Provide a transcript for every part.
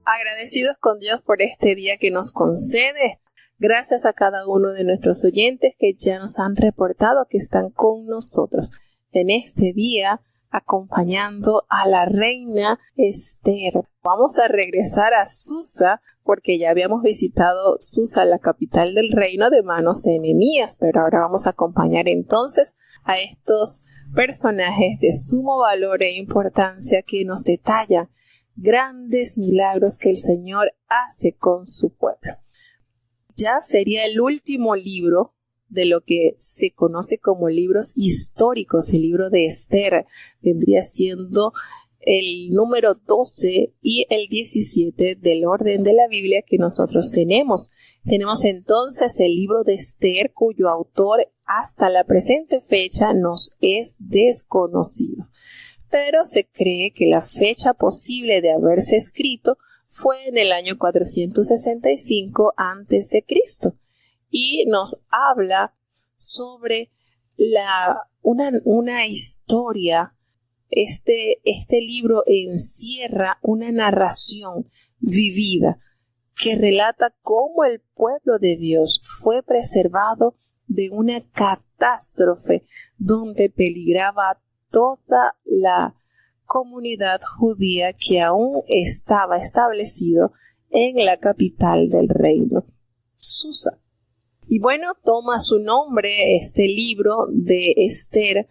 Agradecidos con Dios por este día que nos concede. Gracias a cada uno de nuestros oyentes que ya nos han reportado que están con nosotros en este día acompañando a la reina Esther. Vamos a regresar a Susa porque ya habíamos visitado Susa, la capital del reino, de manos de Nehemías, pero ahora vamos a acompañar entonces a estos personajes de sumo valor e importancia que nos detallan grandes milagros que el Señor hace con su pueblo. Ya sería el último libro de lo que se conoce como libros históricos. El libro de Esther vendría siendo el número 12 y el 17 del orden de la Biblia que nosotros tenemos. Tenemos entonces el libro de Esther, cuyo autor hasta la presente fecha nos es desconocido. Pero se cree que la fecha posible de haberse escrito fue en el año 465 a.C. y nos habla sobre una historia. Este libro encierra una narración vivida que relata cómo el pueblo de Dios fue preservado de una catástrofe donde peligraba toda la comunidad judía que aún estaba establecido en la capital del reino, Susa. Y bueno, toma su nombre este libro de Esther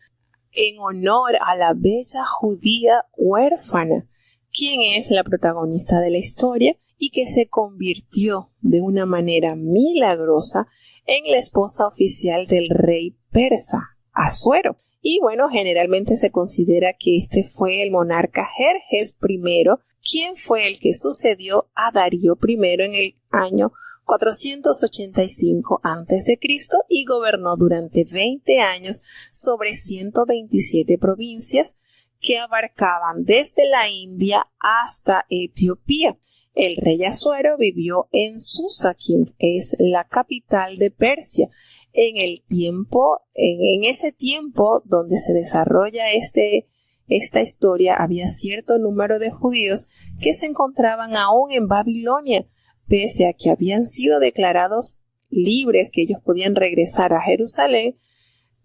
en honor a la bella judía huérfana, quien es la protagonista de la historia y que se convirtió de una manera milagrosa en la esposa oficial del rey persa, Asuero. Y bueno, generalmente se considera que este fue el monarca Jerjes I, quien fue el que sucedió a Darío I en el año 485 a.C. y gobernó durante 20 años sobre 127 provincias que abarcaban desde la India hasta Etiopía. El rey Asuero vivió en Susa, quien es la capital de Persia. En ese tiempo donde se desarrolla esta historia, había cierto número de judíos que se encontraban aún en Babilonia, pese a que habían sido declarados libres, que ellos podían regresar a Jerusalén.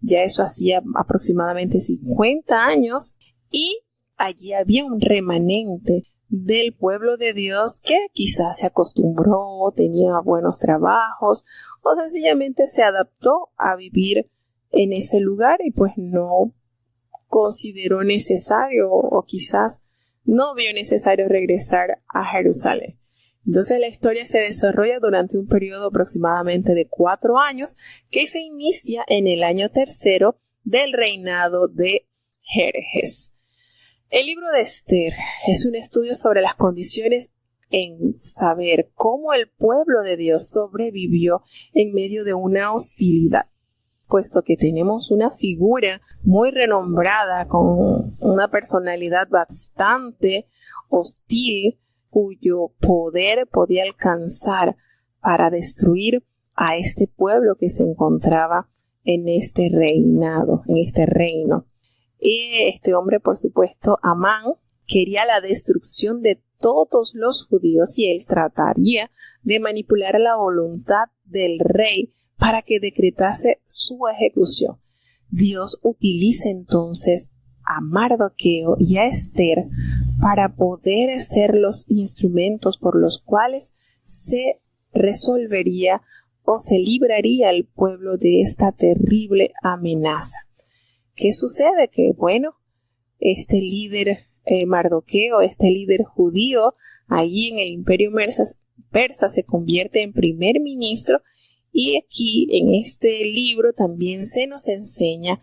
Ya eso hacía aproximadamente 50 años, y allí había un remanente del pueblo de Dios que quizás se acostumbró, tenía buenos trabajos, o sencillamente se adaptó a vivir en ese lugar y pues no consideró necesario o quizás no vio necesario regresar a Jerusalén. Entonces la historia se desarrolla durante un periodo aproximadamente de 4 años que se inicia en el año 3 del reinado de Jerjes. El libro de Esther es un estudio sobre las condiciones en saber cómo el pueblo de Dios sobrevivió en medio de una hostilidad, puesto que tenemos una figura muy renombrada con una personalidad bastante hostil, cuyo poder podía alcanzar para destruir a este pueblo que se encontraba en este reinado, en este reino. Y este hombre, por supuesto, Amán, quería la destrucción de todos los judíos y él trataría de manipular la voluntad del rey para que decretase su ejecución. Dios utiliza entonces a Mardoqueo y a Esther para poder ser los instrumentos por los cuales se resolvería o se libraría el pueblo de esta terrible amenaza. ¿Qué sucede? Que bueno, este líder Mardoqueo, este líder judío, allí en el imperio persa se convierte en primer ministro, y aquí en este libro también se nos enseña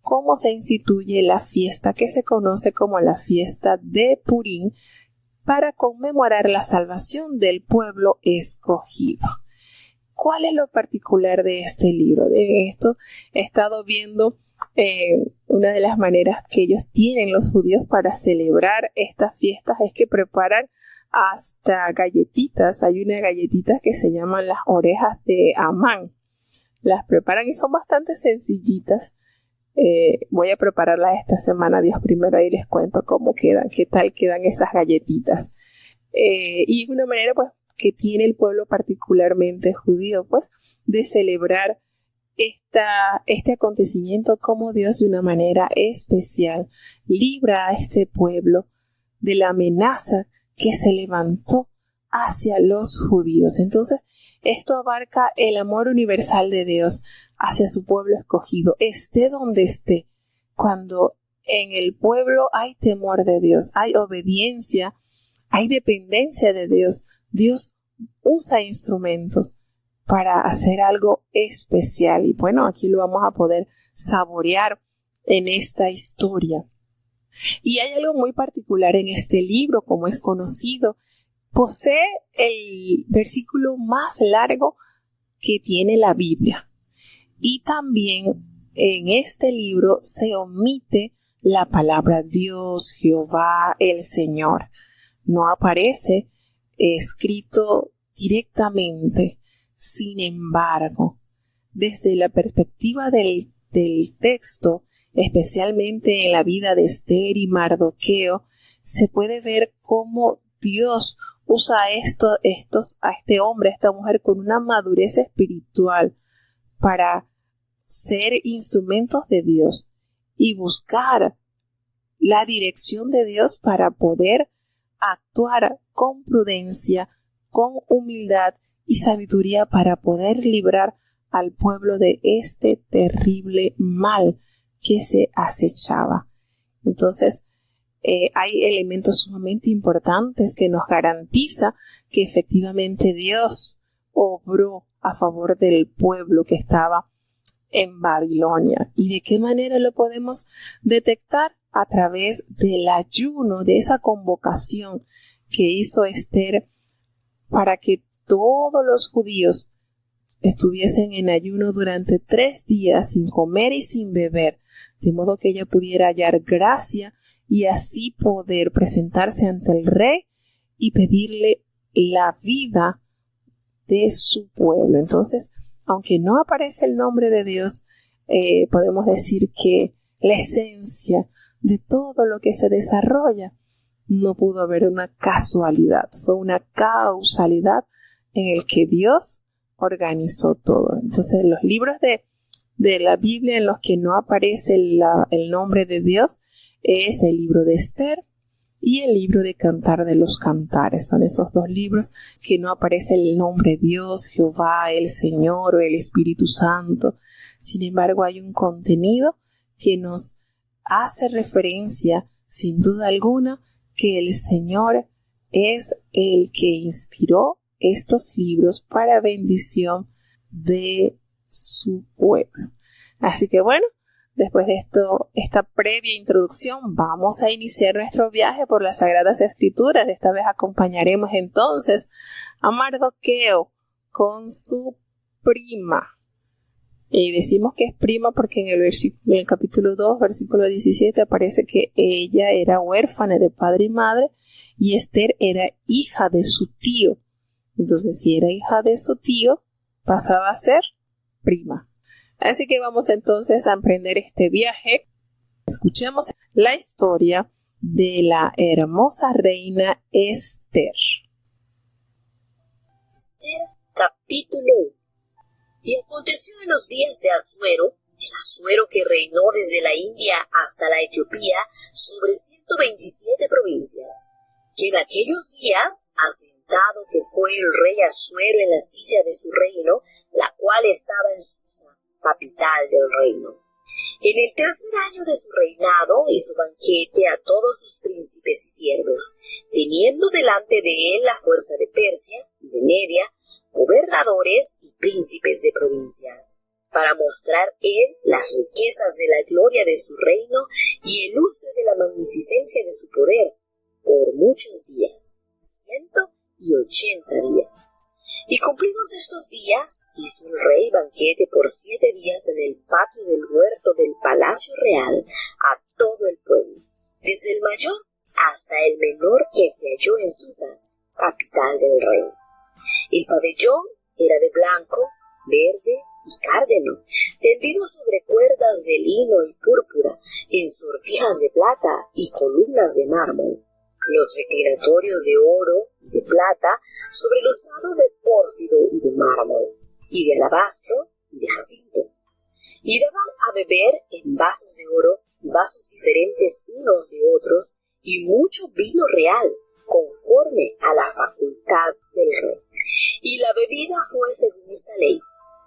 cómo se instituye la fiesta que se conoce como la fiesta de Purim para conmemorar la salvación del pueblo escogido. ¿Cuál es lo particular de este libro? De esto he estado viendo una de las maneras que ellos tienen los judíos para celebrar estas fiestas es que preparan hasta galletitas. Hay unas galletitas que se llaman las orejas de Amán. Las preparan y son bastante sencillitas. Voy a prepararlas esta semana, Dios primero, ahí les cuento cómo quedan, qué tal quedan esas galletitas. y es una manera pues que tiene el pueblo particularmente judío pues de celebrar este acontecimiento, como Dios de una manera especial libra a este pueblo de la amenaza que se levantó hacia los judíos. Entonces, esto abarca el amor universal de Dios hacia su pueblo escogido, esté donde esté. Cuando en el pueblo hay temor de Dios, hay obediencia, hay dependencia de Dios, Dios usa instrumentos para hacer algo especial. Y bueno, aquí lo vamos a poder saborear en esta historia. Y hay algo muy particular en este libro, como es conocido. Posee el versículo más largo que tiene la Biblia. Y también en este libro se omite la palabra Dios, Jehová, el Señor. No aparece escrito directamente. Sin embargo, desde la perspectiva del texto, especialmente en la vida de Esther y Mardoqueo, se puede ver cómo Dios usa a este hombre, a esta mujer, con una madurez espiritual para ser instrumentos de Dios y buscar la dirección de Dios para poder actuar con prudencia, con humildad y sabiduría para poder librar al pueblo de este terrible mal que se acechaba. Entonces, hay elementos sumamente importantes que nos garantiza que efectivamente Dios obró a favor del pueblo que estaba en Babilonia. ¿Y de qué manera lo podemos detectar? A través del ayuno, de esa convocación que hizo Esther para que todos los judíos estuviesen en ayuno durante 3 días sin comer y sin beber, de modo que ella pudiera hallar gracia y así poder presentarse ante el rey y pedirle la vida de su pueblo. Entonces, aunque no aparece el nombre de Dios, podemos decir que la esencia de todo lo que se desarrolla no pudo haber una casualidad, fue una causalidad en el que Dios organizó todo. Entonces, los libros de la Biblia en los que no aparece el nombre de Dios es el libro de Esther y el libro de Cantar de los Cantares. Son esos 2 libros que no aparece el nombre de Dios, Jehová, el Señor o el Espíritu Santo. Sin embargo, hay un contenido que nos hace referencia, sin duda alguna, que el Señor es el que inspiró estos libros para bendición de su pueblo. Así que bueno, después de esta previa introducción, vamos a iniciar nuestro viaje por las Sagradas Escrituras. Esta vez acompañaremos entonces a Mardoqueo con su prima. Y decimos que es prima porque en el capítulo 2, versículo 17, aparece que ella era huérfana de padre y madre y Esther era hija de su tío. Entonces, si era hija de su tío, pasaba a ser prima. Así que vamos entonces a emprender este viaje. Escuchemos la historia de la hermosa reina Esther. Esther, capítulo 1. Y aconteció en los días de Asuero, el Asuero que reinó desde la India hasta la Etiopía sobre 127 provincias, que en aquellos días, asentado que fue el rey Asuero en la silla de su reino, la cual estaba en Susa, capital del reino. En el 3er año de su reinado hizo banquete a todos sus príncipes y siervos, teniendo delante de él la fuerza de Persia y de Media, gobernadores y príncipes de provincias, para mostrar él las riquezas de la gloria de su reino y el lustre de la magnificencia de su poder, por muchos días, 180 días. Y cumplidos estos días, hizo el rey banquete por 7 días en el patio del huerto del palacio real a todo el pueblo, desde el mayor hasta el menor que se halló en Susa, capital del reino. El pabellón era de blanco, verde y cárdeno, tendido sobre cuerdas de lino y púrpura, en sortijas de plata y columnas de mármol. Los reclinatorios de oro y de plata sobre losado de pórfido y de mármol, y de alabastro y de jacinto. Y daban a beber en vasos de oro y vasos diferentes unos de otros, y mucho vino real, conforme a la facultad del rey. Y la bebida fue según esta ley,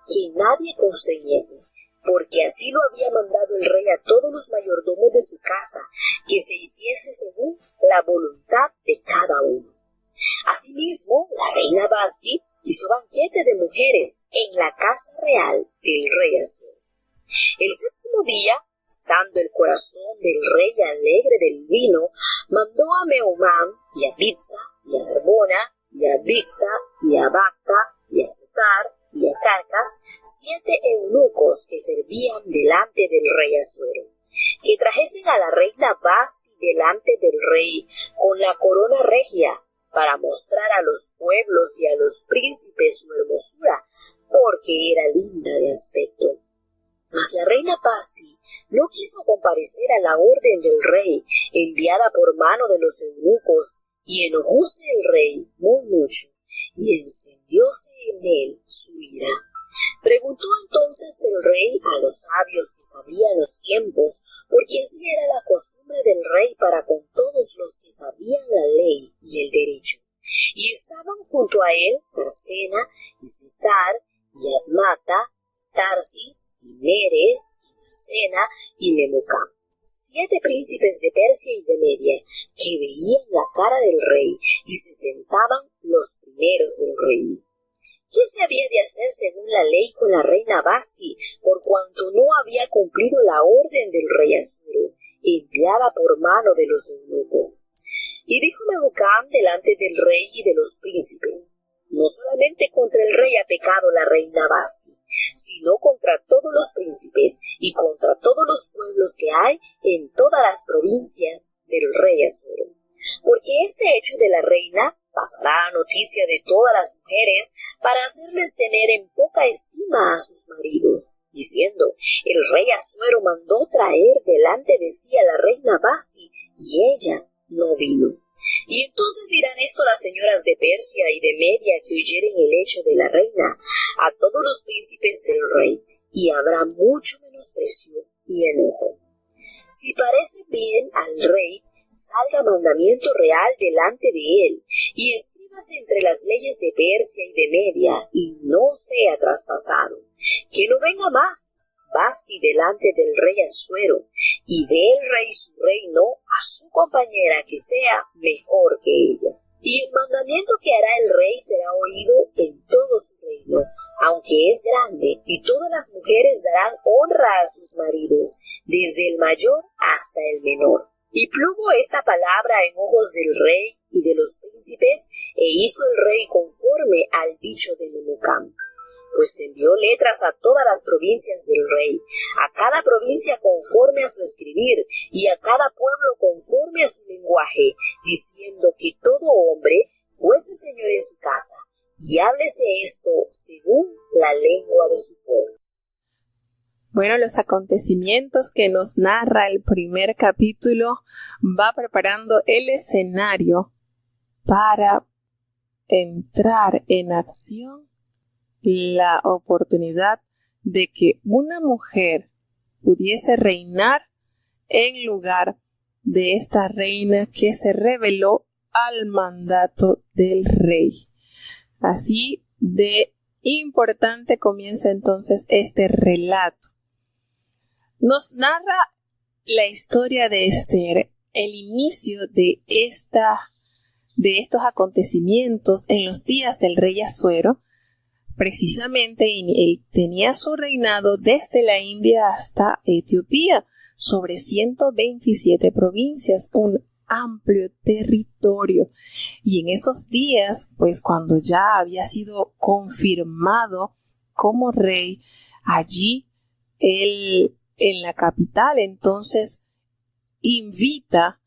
que nadie constreñese, porque así lo había mandado el rey a todos los mayordomos de su casa, que se hiciese según la voluntad de cada uno. Asimismo, la reina Vashti hizo banquete de mujeres en la casa real del rey Asuero. El séptimo día, estando el corazón del rey alegre del vino, mandó a Mehumán y a Biztha y a Darbona y a Bigtha y a Bacta y a Setar y a Carcas 7 eunucos que servían delante del rey Asuero, que trajesen a la reina Vashti delante del rey con la corona regia, para mostrar a los pueblos y a los príncipes su hermosura, porque era linda de aspecto. Mas la reina Vashti no quiso comparecer a la orden del rey enviada por mano de los eunucos, y enojóse el rey muy mucho, y encendióse en él su ira. Preguntó entonces el rey a los sabios que sabían los tiempos, porque así era la costumbre del rey para con todos los que sabían la ley y el derecho. Y estaban junto a él Tarsena y Setar y Admata, Tarsis y Meres y Marsena y Memucán, 7 príncipes de Persia y de Media, que veían la cara del rey y se sentaban los primeros del reino. ¿Qué se había de hacer según la ley con la reina Vashti, por cuanto no había cumplido la orden del rey Asuero, enviada por mano de los eunucos? Y dijo Memucán delante del rey y de los príncipes: no solamente contra el rey ha pecado la reina Vashti, sino contra todos los príncipes y contra todos los pueblos que hay en todas las provincias del rey Asuero. Porque este hecho de la reina pasará a noticia de todas las mujeres, para hacerles tener en poca estima a sus maridos, diciendo: el rey Asuero mandó traer delante de sí a la reina Vashti, y ella no vino. Y entonces dirán esto las señoras de Persia y de Media, que oyeren el hecho de la reina, a todos los príncipes del rey, y habrá mucho menosprecio y enojo. Si parece bien al rey, salga mandamiento real delante de él, y escríbase entre las leyes de Persia y de Media, y no sea traspasado, que no venga más Vashti delante del rey Asuero, y dé el rey su reino a su compañera, que sea mejor que ella. Y el mandamiento que hará el rey será oído en todo su reino, aunque es grande, y todas las mujeres darán honra a sus maridos, desde el mayor hasta el menor. Y plugo esta palabra en ojos del rey y de los príncipes, e hizo el rey conforme al dicho de Memucán. Pues envió letras a todas las provincias del rey, a cada provincia conforme a su escribir, y a cada pueblo conforme a su lenguaje, diciendo que todo hombre fuese señor en su casa, y háblese esto según la lengua de su pueblo. Bueno, los acontecimientos que nos narra el primer capítulo va preparando el escenario para entrar en acción la oportunidad de que una mujer pudiese reinar en lugar de esta reina que se rebeló al mandato del rey. Así de importante comienza entonces este relato. Nos narra la historia de Esther, el inicio de estos acontecimientos en los días del rey Asuero. Precisamente él tenía su reinado desde la India hasta Etiopía, sobre 127 provincias, un amplio territorio. Y en esos días, pues cuando ya había sido confirmado como rey, allí él en la capital, entonces invita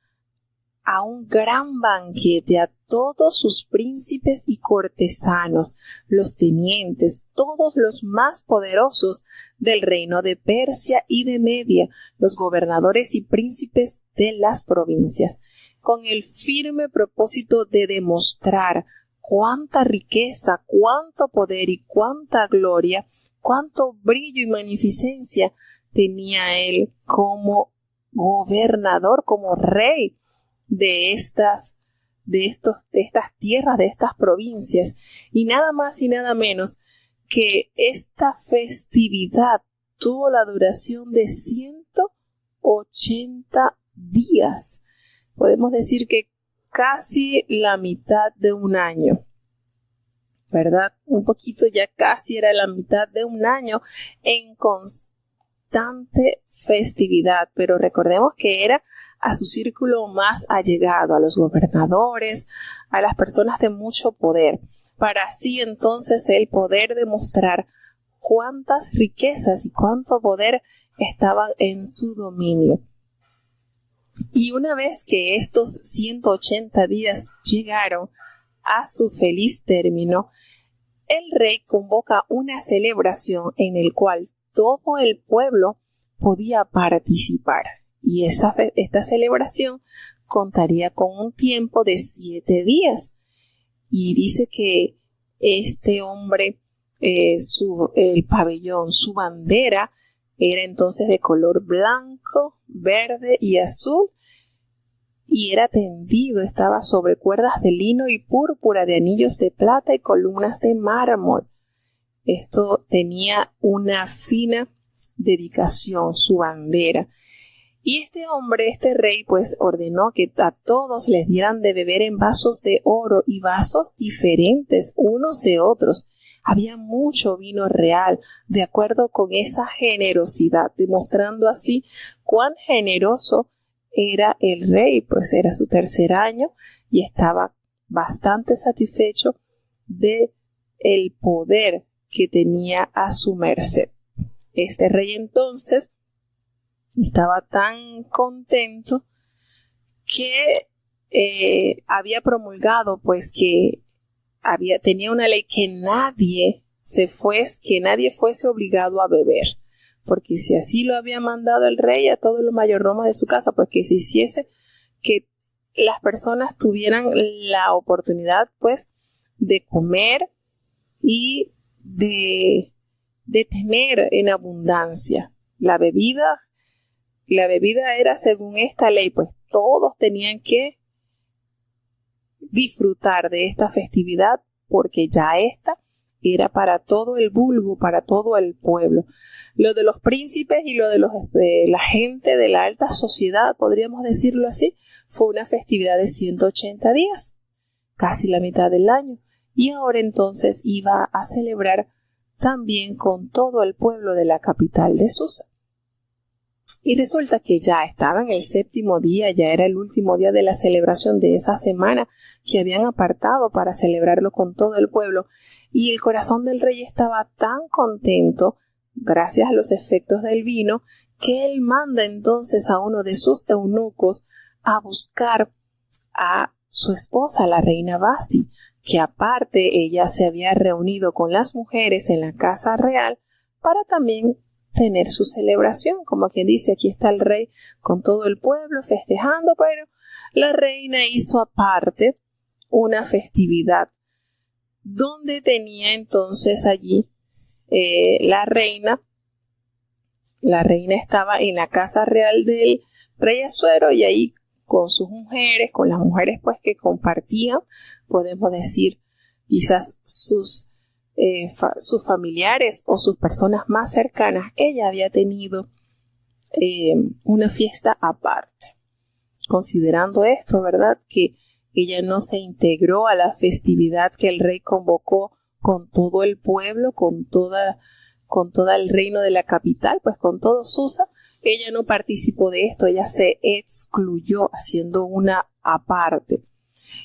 a un gran banquete a todos sus príncipes y cortesanos, los tenientes, todos los más poderosos del reino de Persia y de Media, los gobernadores y príncipes de las provincias. con el firme propósito de demostrar cuánta riqueza, cuánto poder y cuánta gloria, cuánto brillo y magnificencia tenía él como gobernador, como rey de estas tierras, de estas provincias. Y nada más y nada menos que esta festividad tuvo la duración de 180 días. Podemos decir que casi la mitad de un año, ¿verdad? Un poquito, ya casi era la mitad de un año en constante festividad, pero recordemos que era a su círculo más allegado, a los gobernadores, a las personas de mucho poder, para así entonces él poder demostrar cuántas riquezas y cuánto poder estaban en su dominio. Y una vez que estos 180 días llegaron a su feliz término, el rey convoca una celebración en la cual todo el pueblo podía participar. Y esta celebración contaría con un tiempo de 7 días. Y dice que este hombre, el pabellón, su bandera, era entonces de color blanco, verde y azul, y era tendido, estaba sobre cuerdas de lino y púrpura, de anillos de plata y columnas de mármol. Esto tenía una fina dedicación, su bandera. Y este hombre, este rey, pues ordenó que a todos les dieran de beber en vasos de oro y vasos diferentes unos de otros. Había mucho vino real, de acuerdo con esa generosidad, demostrando así cuán generoso era el rey, pues era su tercer año y estaba bastante satisfecho de el poder que tenía a su merced. Este rey entonces estaba tan contento que había promulgado, pues que tenía una ley que nadie fuese obligado a beber, porque si así lo había mandado el rey a todos los mayordomos de su casa, pues que se hiciese que las personas tuvieran la oportunidad, pues, de comer y de tener en abundancia la bebida. La bebida era según esta ley, pues todos tenían que disfrutar de esta festividad, porque ya esta era para todo el vulgo, para todo el pueblo. Lo de los príncipes y lo de la gente de la alta sociedad, podríamos decirlo así, fue una festividad de 180 días, casi la mitad del año, y ahora entonces iba a celebrar también con todo el pueblo de la capital de Susa. Y resulta que ya estaba en el 7º día, ya era el último día de la celebración de esa semana que habían apartado para celebrarlo con todo el pueblo. Y el corazón del rey estaba tan contento, gracias a los efectos del vino, que él manda entonces a uno de sus eunucos a buscar a su esposa, la reina Vasti, que aparte ella se había reunido con las mujeres en la casa real para también tener su celebración, como quien dice, aquí está el rey con todo el pueblo festejando, pero la reina hizo aparte una festividad donde tenía entonces allí la reina estaba en la casa real del rey Asuero y ahí con sus mujeres, con las mujeres pues que compartían, podemos decir quizás sus familiares o sus personas más cercanas. Ella había tenido una fiesta aparte. Considerando esto, ¿verdad? Que ella no se integró a la festividad que el rey convocó con todo el pueblo, con todo el reino de la capital, pues con todo Susa. Ella no participó de esto, ella se excluyó haciendo una aparte.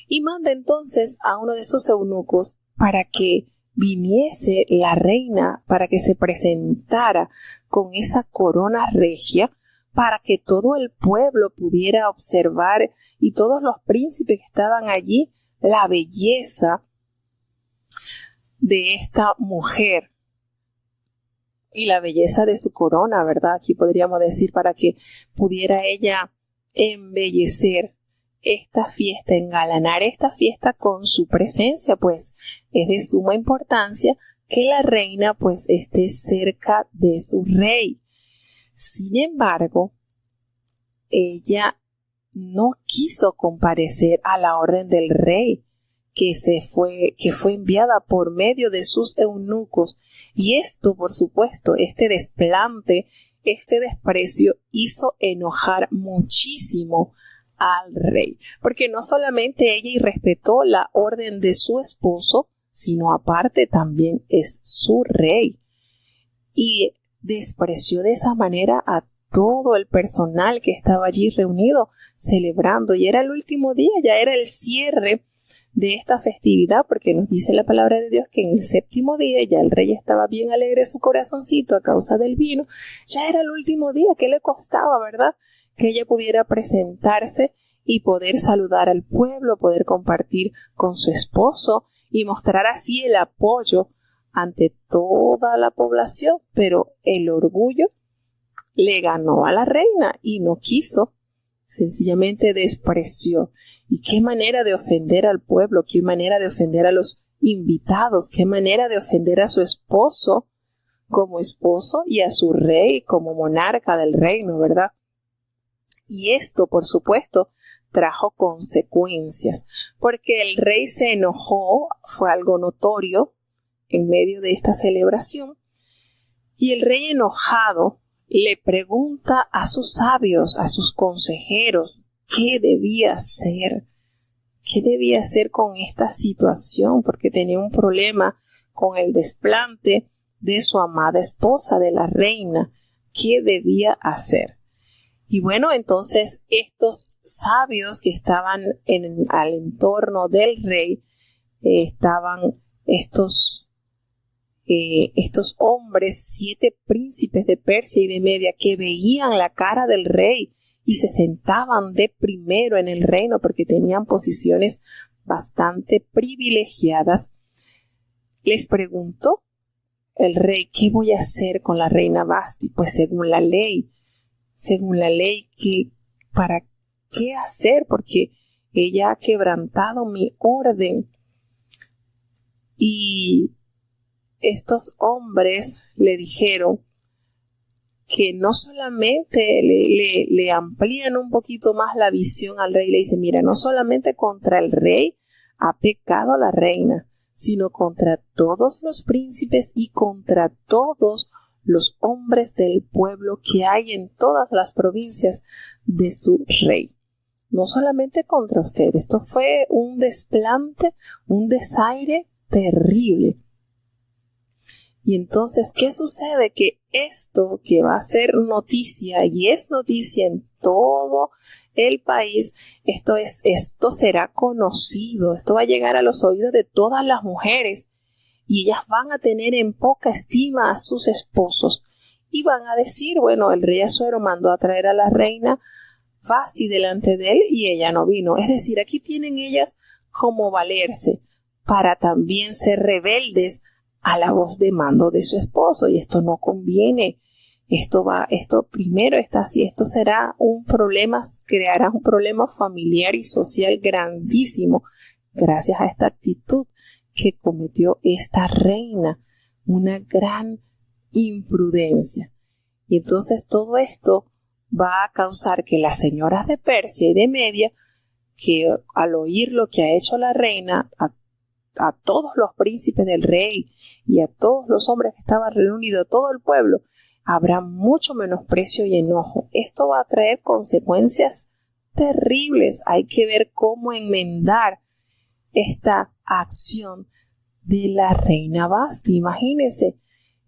Y manda entonces a uno de sus eunucos para que viniese la reina, para que se presentara con esa corona regia, para que todo el pueblo pudiera observar y todos los príncipes que estaban allí la belleza de esta mujer y la belleza de su corona, ¿verdad? Aquí podríamos decir para que pudiera ella embellecer esta fiesta, engalanar esta fiesta con su presencia, pues es de suma importancia que la reina pues esté cerca de su rey. Sin embargo, ella no quiso comparecer a la orden del rey que fue enviada por medio de sus eunucos. Y esto, por supuesto, este desplante, este desprecio hizo enojar muchísimo al rey, porque no solamente ella irrespetó la orden de su esposo, sino aparte también es su rey, y despreció de esa manera a todo el personal que estaba allí reunido celebrando, y era el último día, ya era el cierre de esta festividad, porque nos dice la palabra de Dios que en el séptimo día ya el rey estaba bien alegre su corazoncito a causa del vino, ya era el último día. ¿Qué le costaba, verdad? Que ella pudiera presentarse y poder saludar al pueblo, poder compartir con su esposo y mostrar así el apoyo ante toda la población, pero el orgullo le ganó a la reina y no quiso, sencillamente despreció. Y qué manera de ofender al pueblo, qué manera de ofender a los invitados, qué manera de ofender a su esposo como esposo y a su rey como monarca del reino, ¿verdad? Y esto, por supuesto, trajo consecuencias, porque el rey se enojó, fue algo notorio en medio de esta celebración, y el rey enojado le pregunta a sus sabios, a sus consejeros, ¿qué debía hacer? ¿Qué debía hacer con esta situación? Porque tenía un problema con el desplante de su amada esposa, de la reina. ¿Qué debía hacer? Y bueno, entonces estos sabios que estaban al entorno del rey, estaban estos hombres, 7 príncipes de Persia y de Media, que veían la cara del rey y se sentaban de primero en el reino porque tenían posiciones bastante privilegiadas. Les preguntó el rey, ¿qué voy a hacer con la reina Vasti? Pues según la ley, ¿para qué hacer? Porque ella ha quebrantado mi orden. Y estos hombres le dijeron que no solamente le amplían un poquito más la visión al rey, le dice, mira, no solamente contra el rey ha pecado la reina, sino contra todos los príncipes y contra todos los hombres del pueblo que hay en todas las provincias de su rey. No solamente contra usted, esto fue un desplante, un desaire terrible. Y entonces, ¿qué sucede? Que esto que va a ser noticia y es noticia en todo el país, esto será conocido, esto va a llegar a los oídos de todas las mujeres y ellas van a tener en poca estima a sus esposos y van a decir, bueno, el rey Asuero mandó a traer a la reina Vasti delante de él y ella no vino. Es decir, aquí tienen ellas como valerse para también ser rebeldes a la voz de mando de su esposo, y esto no conviene. Esto será un problema, creará un problema familiar y social grandísimo gracias a esta actitud que cometió esta reina, una gran imprudencia. Y entonces todo esto va a causar que las señoras de Persia y de Media, que al oír lo que ha hecho la reina a todos los príncipes del rey y a todos los hombres que estaban reunidos, todo el pueblo, habrá mucho menosprecio y enojo. Esto va a traer consecuencias terribles. Hay que ver cómo enmendar esta acción de la reina Vasti. Imagínense,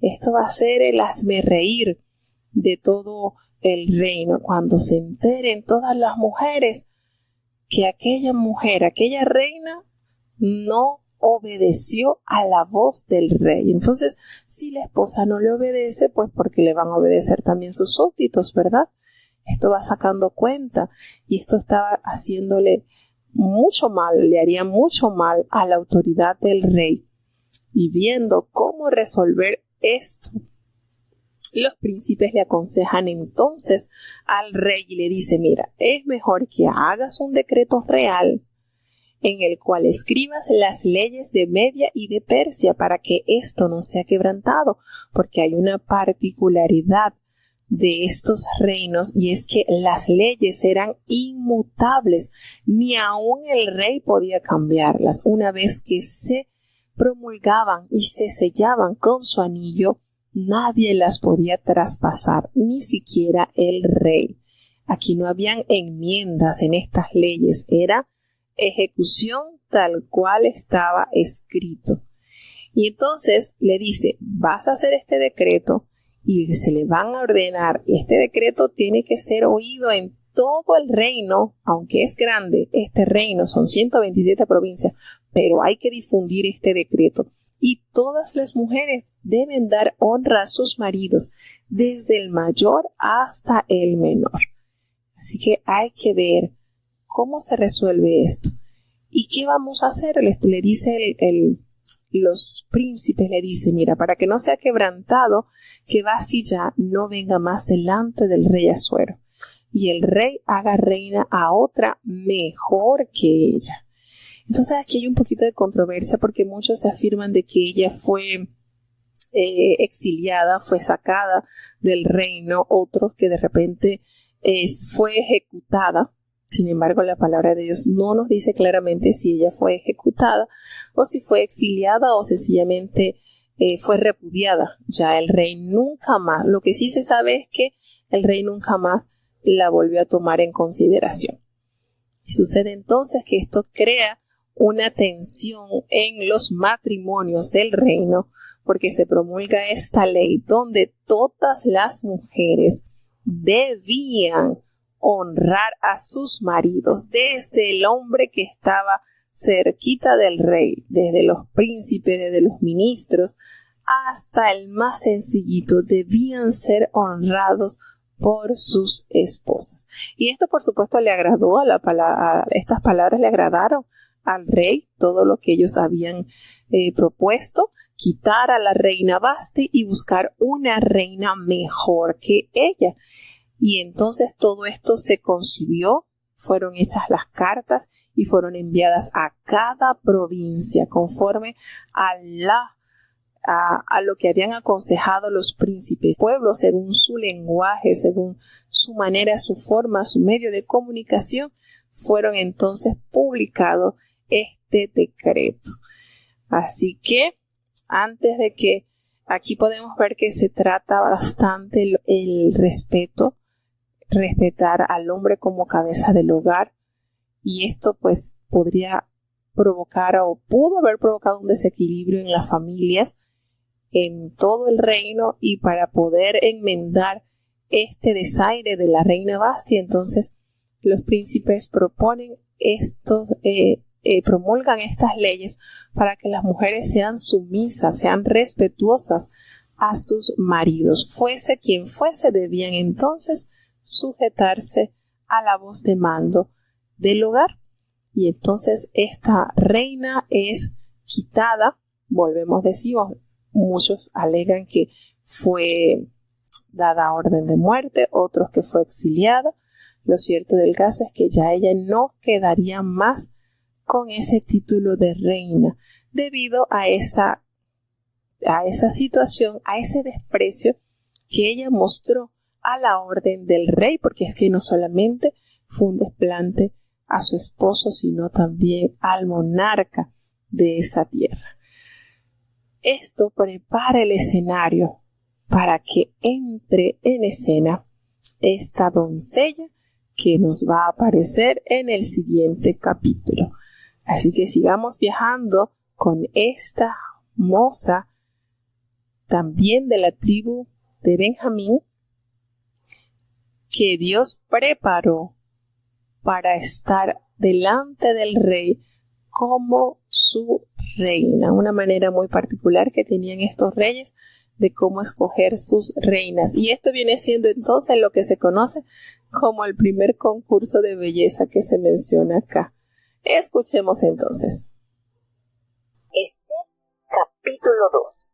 esto va a ser el hazmerreír de todo el reino cuando se enteren todas las mujeres que aquella reina no obedeció a la voz del rey. Entonces, si la esposa no le obedece, pues porque le van a obedecer también sus súbditos, ¿verdad? Esto va sacando cuenta y esto estaba haciéndole mucho mal, le haría mucho mal a la autoridad del rey. Y viendo cómo resolver esto, Los príncipes le aconsejan entonces al rey y le dice, mira, es mejor que hagas un decreto real en el cual escribas las leyes de Media y de Persia para que esto no sea quebrantado, porque hay una particularidad de estos reinos y es que las leyes eran inmutables, ni aun el rey podía cambiarlas. Una vez que se promulgaban y se sellaban con su anillo, nadie las podía traspasar, ni siquiera el rey. Aquí no habían enmiendas en estas leyes, era ejecución tal cual estaba escrito. Y entonces le dice, vas a hacer este decreto y se le van a ordenar, y este decreto tiene que ser oído en todo el reino, aunque es grande, este reino son 127 provincias, pero hay que difundir este decreto. Y todas las mujeres deben dar honra a sus maridos, desde el mayor hasta el menor. Así que hay que ver cómo se resuelve esto. ¿Y qué vamos a hacer? Le dice los príncipes, le dice, mira, para que no sea quebrantado, que Vasti ya no venga más delante del rey Asuero, y el rey haga reina a otra mejor que ella. Entonces aquí hay un poquito de controversia porque muchos afirman de que ella fue exiliada, fue sacada del reino, otros que de repente fue ejecutada. Sin embargo, la palabra de Dios no nos dice claramente si ella fue ejecutada o si fue exiliada o sencillamente fue repudiada. Ya el rey nunca más, lo que sí se sabe es que el rey nunca más la volvió a tomar en consideración. Y sucede entonces que esto crea una tensión en los matrimonios del reino, porque se promulga esta ley donde todas las mujeres debían honrar a sus maridos, desde el hombre que estaba cerquita del rey, desde los príncipes, desde los ministros, hasta el más sencillito, debían ser honrados por sus esposas. Y esto, por supuesto, le agradó estas palabras le agradaron al rey, todo lo que ellos habían propuesto, quitar a la reina Vasti y buscar una reina mejor que ella. Y entonces todo esto se concibió, fueron hechas las cartas y fueron enviadas a cada provincia conforme a lo que habían aconsejado los príncipes. Pueblos, según su lenguaje, según su manera, su forma, su medio de comunicación, fueron entonces publicados este decreto. Así que, antes de que aquí podemos ver que se trata bastante el respetar al hombre como cabeza del hogar, y esto pues podría provocar o pudo haber provocado un desequilibrio en las familias en todo el reino, y para poder enmendar este desaire de la reina Vasti, entonces los príncipes promulgan estas leyes para que las mujeres sean sumisas, sean respetuosas a sus maridos. Fuese quien fuese, debían entonces sujetarse a la voz de mando del hogar. Y entonces esta reina es quitada, volvemos, decimos, muchos alegan que fue dada orden de muerte, otros que fue exiliada. Lo cierto del caso es que ya ella no quedaría más con ese título de reina debido a esa situación, a ese desprecio que ella mostró a la orden del rey, porque es que no solamente fue un desplante a su esposo, sino también al monarca de esa tierra. Esto prepara el escenario para que entre en escena esta doncella que nos va a aparecer en el siguiente capítulo. Así que sigamos viajando con esta moza, también de la tribu de Benjamín, que Dios preparó para estar delante del rey como su reina. Una manera muy particular que tenían estos reyes de cómo escoger sus reinas. Y esto viene siendo entonces lo que se conoce como el primer concurso de belleza que se menciona acá. Escuchemos entonces. Esther, capítulo 2.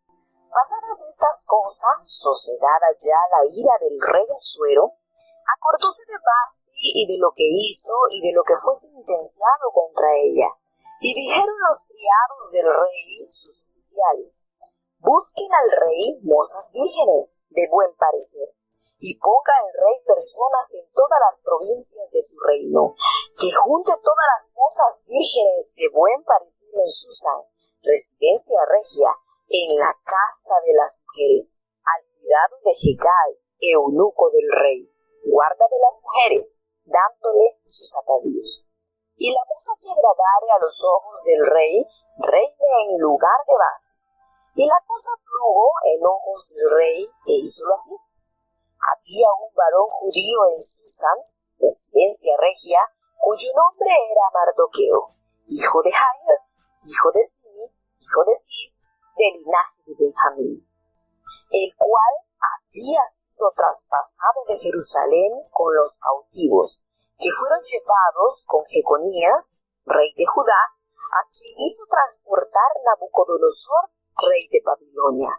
Pasadas estas cosas, sosegada ya la ira del rey Asuero, acordóse de Vasti y de lo que hizo y de lo que fue sentenciado contra ella. Y dijeron los criados del rey, sus oficiales: busquen al rey mozas vírgenes de buen parecer, y ponga el rey personas en todas las provincias de su reino, que junte todas las mozas vírgenes de buen parecer en Susán, residencia regia, en la casa de las mujeres, al cuidado de Hegai, eunuco del rey, guarda de las mujeres, dándole sus atavíos. Y la moza que agradare a los ojos del rey, reine en lugar de Vasti. Y la cosa plugo en ojos del rey, e hízolo así. Había un varón judío en Susán, residencia regia, cuyo nombre era Mardoqueo, hijo de Jair, hijo de Simi, hijo de Cis, del linaje de Benjamín, el cual había sido traspasado de Jerusalén con los cautivos, que fueron llevados con Jeconías, rey de Judá, a quien hizo transportar Nabucodonosor, rey de Babilonia,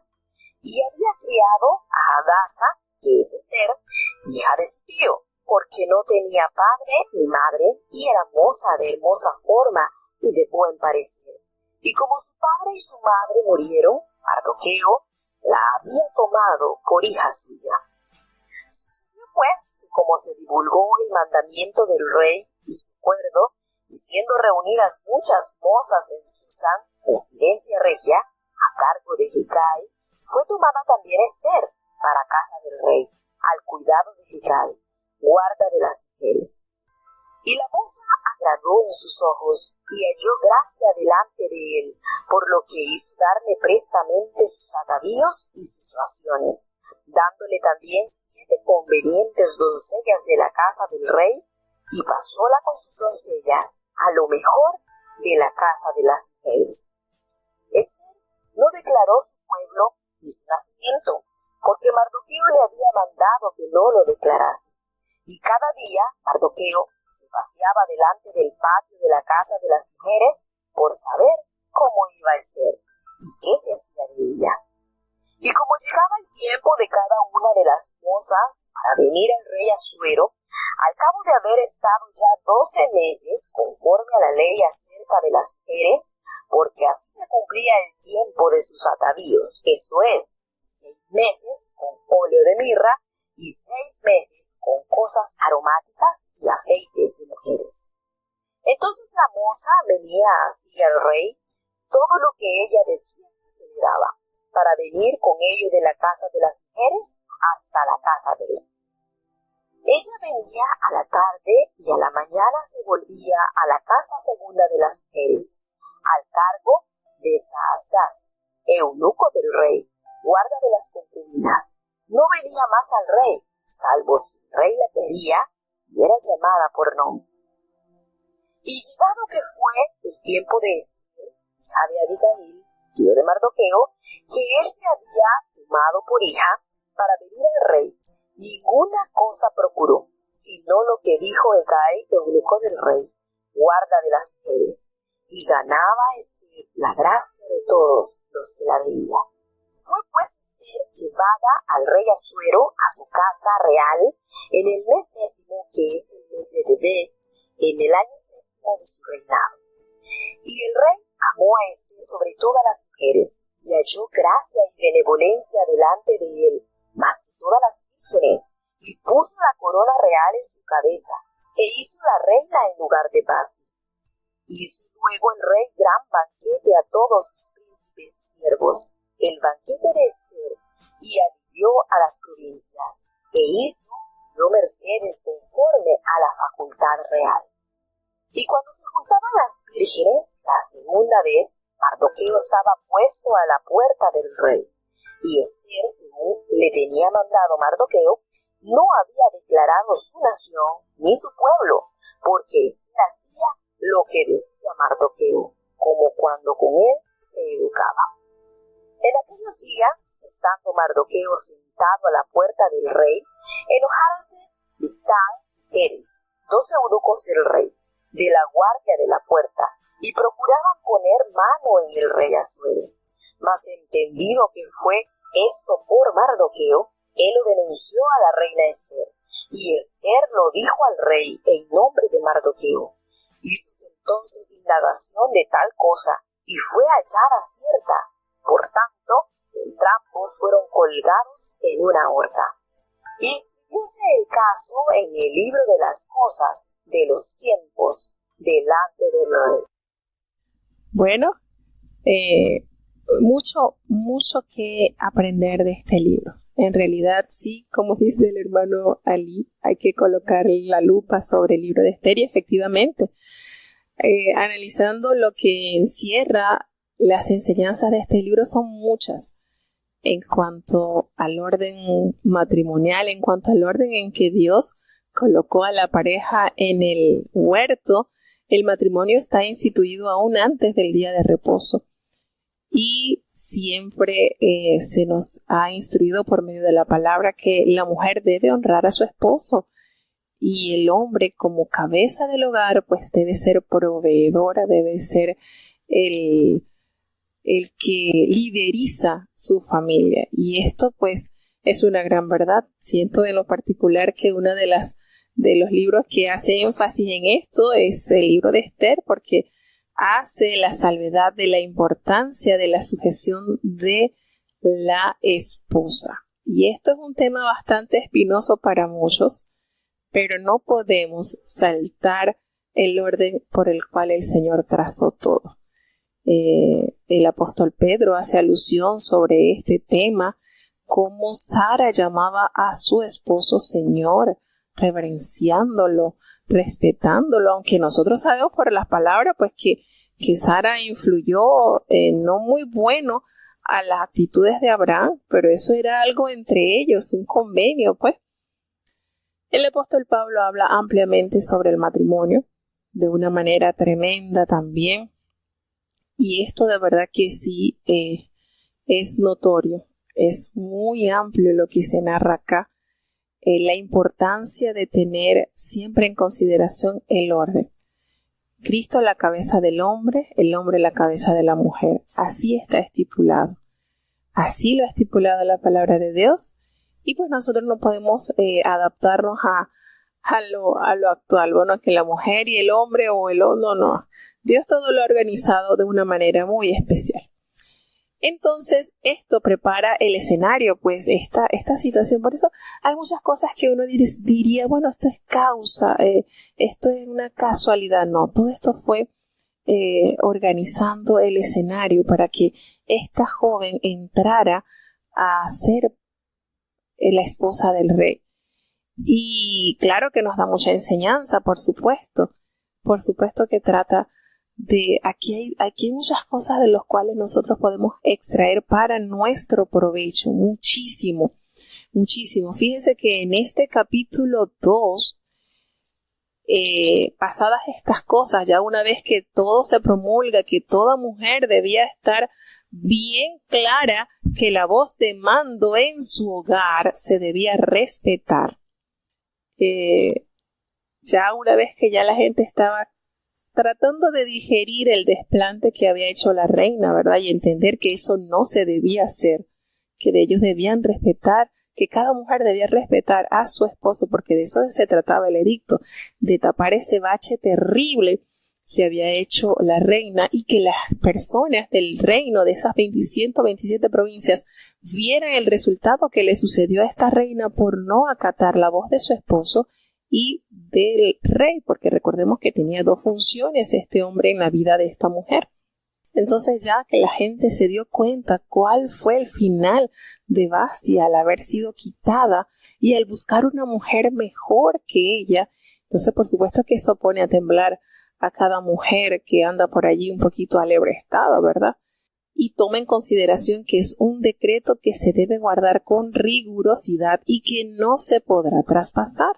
y había criado a Hadasa, que es Ester, hija de su tío, porque no tenía padre ni madre, y era moza de hermosa forma y de buen parecer. Y como su padre y su madre murieron, Mardoqueo la había tomado por hija suya. Sucedió pues que como se divulgó el mandamiento del rey y su acuerdo, y siendo reunidas muchas mozas en Susán, residencia regia, a cargo de Hegai, fue tomada también Ester para casa del rey, al cuidado de Hegai, guarda de las mujeres. Y la moza agradó en sus ojos, y halló gracia delante de él, por lo que hizo darle prestamente sus atavíos y sus raciones, dándole también 7 convenientes doncellas de la casa del rey, y pasóla con sus doncellas a lo mejor de la casa de las mujeres. Ester no declaró su pueblo ni su nacimiento, porque Mardoqueo le había mandado que no lo declarase. Y cada día Mardoqueo se paseaba delante del patio de la casa de las mujeres por saber cómo iba Ester y qué se hacía de ella. Y como llegaba el tiempo de cada una de las mozas para venir al rey Asuero, al cabo de haber estado ya 12 meses conforme a la ley acerca de las mujeres, porque así se cumplía el tiempo de sus atavíos, esto es, 6 meses con óleo de mirra y 6 meses con cosas aromáticas y afeites de mujeres. Entonces la moza venía así al rey, todo lo que ella decía se le daba, para venir con ello de la casa de las mujeres hasta la casa de él. Ella venía a la tarde y a la mañana se volvía a la casa segunda de las mujeres, al cargo de Saasgaz, eunuco del rey, guarda de las concubinas. No venía más al rey, salvo si el rey la quería y era llamada por nombre. Y llegado que fue el tiempo de Ester, hija de Abigail, tío de Mardoqueo, que él se había tomado por hija para venir al rey, ninguna cosa procuró, sino lo que dijo Hegai, eunuco del rey, guarda de las mujeres, y ganaba Ester la gracia de todos los que la veían. Fue pues Ester llevada al rey Asuero a su casa real en el mes 10º, que es el mes de Tebet, en el año 7º de su reinado. Y el rey amó a Ester sobre todas las mujeres, y halló gracia y benevolencia delante de él, más que todas las vírgenes, y puso la corona real en su cabeza, e hizo la reina en lugar de Vasti. Hizo luego el rey gran banquete a todos sus príncipes y siervos, el banquete de Ester, y alivió a las provincias, e hizo y dio mercedes conforme a la facultad real. Y cuando se juntaban las vírgenes, la segunda vez, Mardoqueo estaba puesto a la puerta del rey, y Ester, según le tenía mandado Mardoqueo, no había declarado su nación ni su pueblo, porque Ester hacía lo que decía Mardoqueo, como cuando con él se educaba. En aquellos días, estando Mardoqueo sentado a la puerta del rey, enojáronse Bigtán y Teres, 2 eunucos del rey, de la guardia de la puerta, y procuraban poner mano en el rey Asuero. Mas entendido que fue Esto por Mardoqueo, él lo denunció a la reina Ester, y Ester lo dijo al rey en nombre de Mardoqueo. Hizo entonces indagación de tal cosa, y fue hallada cierta. Por tanto, entrambos fueron colgados en una horca. Y escribióse el caso en el libro de las cosas de los tiempos delante del rey. Bueno, mucho que aprender de este libro. En realidad, sí, como dice el hermano Ali, hay que colocar la lupa sobre el libro de Ester y efectivamente, analizando lo que encierra las enseñanzas de este libro son muchas en cuanto al orden matrimonial, en cuanto al orden en que Dios colocó a la pareja en el huerto. El matrimonio está instituido aún antes del día de reposo y siempre se nos ha instruido por medio de la palabra que la mujer debe honrar a su esposo y el hombre como cabeza del hogar pues debe ser proveedora, debe ser el que lideriza su familia. Y esto pues es una gran verdad. Siento en lo particular que una de los libros que hace énfasis en esto es el libro de Ester, porque hace la salvedad de la importancia de la sujeción de la esposa. Y esto es un tema bastante espinoso para muchos, pero no podemos saltar el orden por el cual el Señor trazó todo. El apóstol Pedro hace alusión sobre este tema, cómo Sara llamaba a su esposo Señor, reverenciándolo, respetándolo, aunque nosotros sabemos por las palabras pues que Sara influyó no muy bueno a las actitudes de Abraham, pero eso era algo entre ellos, un convenio pues. El apóstol Pablo habla ampliamente sobre el matrimonio, de una manera tremenda también. Y esto de verdad que sí es notorio, es muy amplio lo que se narra acá, la importancia de tener siempre en consideración el orden. Cristo la cabeza del hombre, el hombre la cabeza de la mujer. Así está estipulado. Así lo ha estipulado la palabra de Dios y pues nosotros no podemos adaptarnos a lo actual, bueno, que la mujer y el hombre no. Dios todo lo ha organizado de una manera muy especial. Entonces, esto prepara el escenario, pues esta situación. Por eso hay muchas cosas que uno diría, bueno, esto es causa, esto es una casualidad. No, todo esto fue organizando el escenario para que esta joven entrara a ser la esposa del rey. Y claro que nos da mucha enseñanza, por supuesto. Por supuesto que trata de aquí hay muchas cosas de las cuales nosotros podemos extraer para nuestro provecho, muchísimo. Fíjense que en este capítulo 2, pasadas estas cosas, ya una vez que todo se promulga, que toda mujer debía estar bien clara que la voz de mando en su hogar se debía respetar. Ya una vez que ya la gente estaba tratando de digerir el desplante que había hecho la reina, ¿verdad? Y entender que eso no se debía hacer, que de ellos debían respetar, que cada mujer debía respetar a su esposo, porque de eso se trataba el edicto, de tapar ese bache terrible que había hecho la reina y que las personas del reino de esas 127 provincias vieran el resultado que le sucedió a esta reina por no acatar la voz de su esposo y del rey, porque recordemos que tenía dos funciones este hombre en la vida de esta mujer. Entonces ya que la gente se dio cuenta cuál fue el final de Vasti al haber sido quitada y al buscar una mujer mejor que ella, entonces por supuesto que eso pone a temblar a cada mujer que anda por allí un poquito alebrestada, ¿verdad? Y toma en consideración que es un decreto que se debe guardar con rigurosidad y que no se podrá traspasar.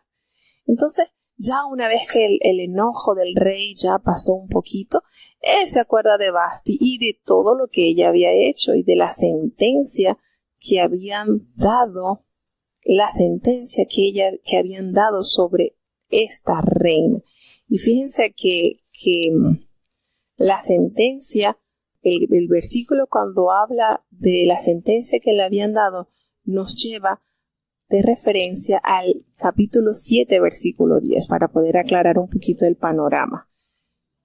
Entonces, ya una vez que el enojo del rey ya pasó un poquito, él se acuerda de Vasti y de todo lo que ella había hecho y de la sentencia que habían dado, que habían dado sobre esta reina. Y fíjense que la sentencia el versículo cuando habla de la sentencia que le habían dado nos lleva de referencia al capítulo 7, versículo 10, para poder aclarar un poquito el panorama,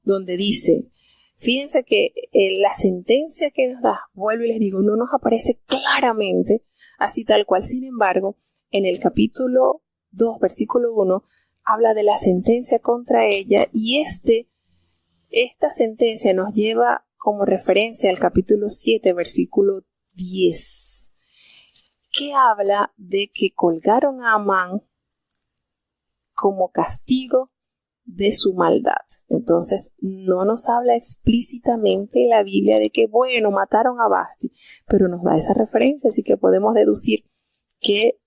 donde dice, fíjense que la sentencia que nos da, vuelvo y les digo, no nos aparece claramente, así tal cual. Sin embargo, en el capítulo 2, versículo 1, habla de la sentencia contra ella, y esta sentencia nos lleva como referencia al capítulo 7, versículo 10, que habla de que colgaron a Amán como castigo de su maldad. Entonces, no nos habla explícitamente la Biblia de que, bueno, mataron a Vasti, pero nos da esa referencia, así que podemos deducir que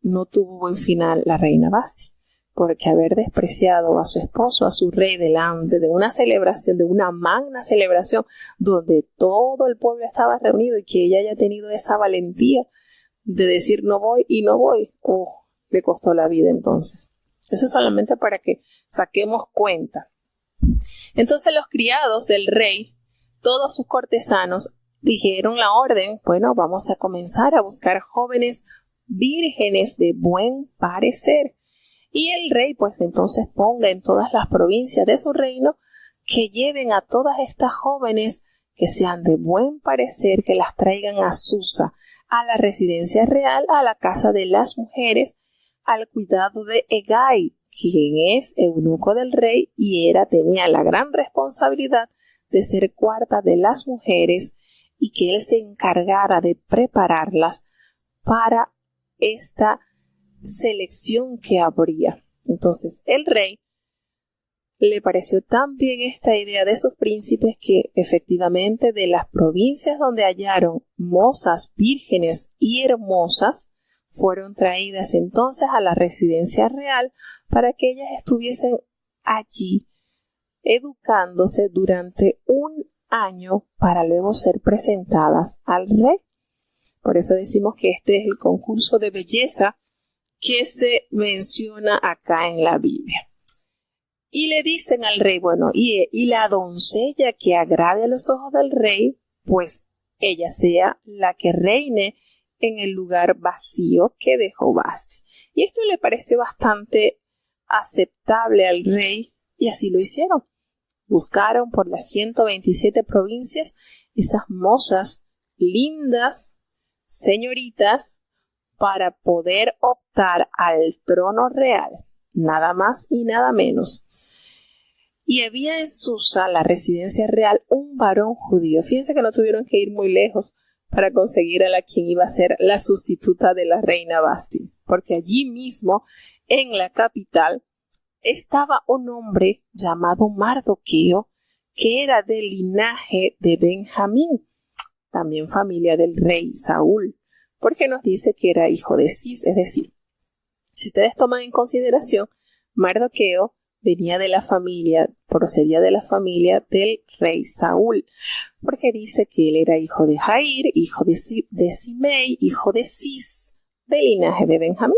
no tuvo buen final la reina Vasti, porque haber despreciado a su esposo, a su rey, delante de una celebración, de una magna celebración, donde todo el pueblo estaba reunido y que ella haya tenido esa valentía de decir no voy y no voy, le costó la vida entonces. Eso es solamente para que saquemos cuenta. Entonces los criados del rey, todos sus cortesanos, dijeron la orden, bueno, vamos a comenzar a buscar jóvenes vírgenes de buen parecer. Y el rey, pues entonces ponga en todas las provincias de su reino que lleven a todas estas jóvenes que sean de buen parecer, que las traigan a Susa, a la residencia real, a la casa de las mujeres, al cuidado de Hegai, quien es eunuco del rey y tenía la gran responsabilidad de ser cuarta de las mujeres y que él se encargara de prepararlas para esta selección que habría. Entonces el rey le pareció tan bien esta idea de sus príncipes que efectivamente de las provincias donde hallaron mozas vírgenes y hermosas fueron traídas entonces a la residencia real para que ellas estuviesen allí educándose durante un año para luego ser presentadas al rey. Por eso decimos que este es el concurso de belleza que se menciona acá en la Biblia. Y le dicen al rey, bueno, y la doncella que agrade a los ojos del rey, pues ella sea la que reine en el lugar vacío que dejó Vasti. Y esto le pareció bastante aceptable al rey y así lo hicieron. Buscaron por las 127 provincias esas mozas lindas, señoritas, para poder optar al trono real, nada más y nada menos. Y había en Susa, la residencia real, un varón judío. Fíjense que no tuvieron que ir muy lejos para conseguir a quien iba a ser la sustituta de la reina Vasti, porque allí mismo, en la capital, estaba un hombre llamado Mardoqueo, que era del linaje de Benjamín, también familia del rey Saúl, porque nos dice que era hijo de Cis, es decir, si ustedes toman en consideración, Mardoqueo procedía de la familia del rey Saúl, porque dice que él era hijo de Jair, hijo de Simei, hijo de Cis, del linaje de Benjamín.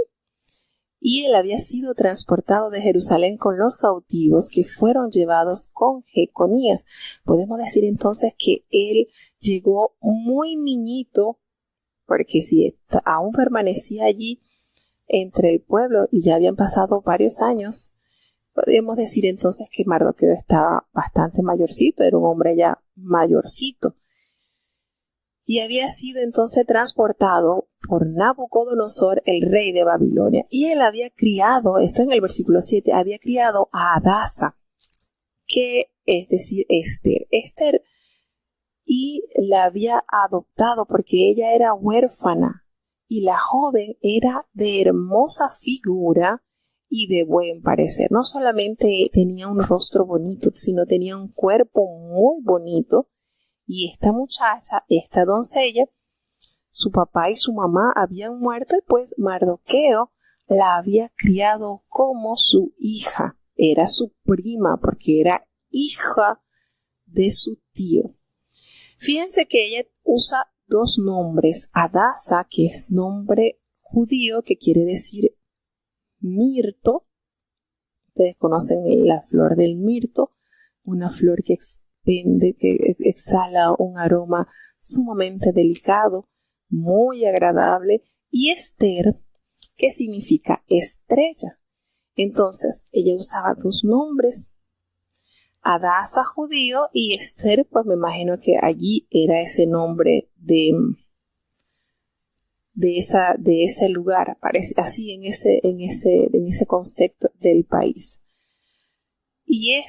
Y él había sido transportado de Jerusalén con los cautivos que fueron llevados con Jeconías. Podemos decir entonces que él llegó muy niñito, porque si aún permanecía allí entre el pueblo y ya habían pasado varios años, podemos decir entonces que Mardoqueo estaba bastante mayorcito, era un hombre ya mayorcito. Y había sido entonces transportado por Nabucodonosor, el rey de Babilonia. Y él había criado, esto en el versículo 7, había criado a Hadasa, que es decir, Esther, y la había adoptado porque ella era huérfana y la joven era de hermosa figura y de buen parecer. No solamente tenía un rostro bonito, sino tenía un cuerpo muy bonito. Y esta muchacha, esta doncella, su papá y su mamá habían muerto y pues Mardoqueo la había criado como su hija. Era su prima porque era hija de su tío. Fíjense que ella usa dos nombres. Hadasa, que es nombre judío, que quiere decir mirto. Ustedes conocen la flor del mirto, una flor que depende, que exhala un aroma sumamente delicado, muy agradable, y Esther, que significa estrella. Entonces, ella usaba dos nombres, Adasa judío y Esther, pues me imagino que allí era ese nombre de ese lugar, aparece así en ese contexto del país. Y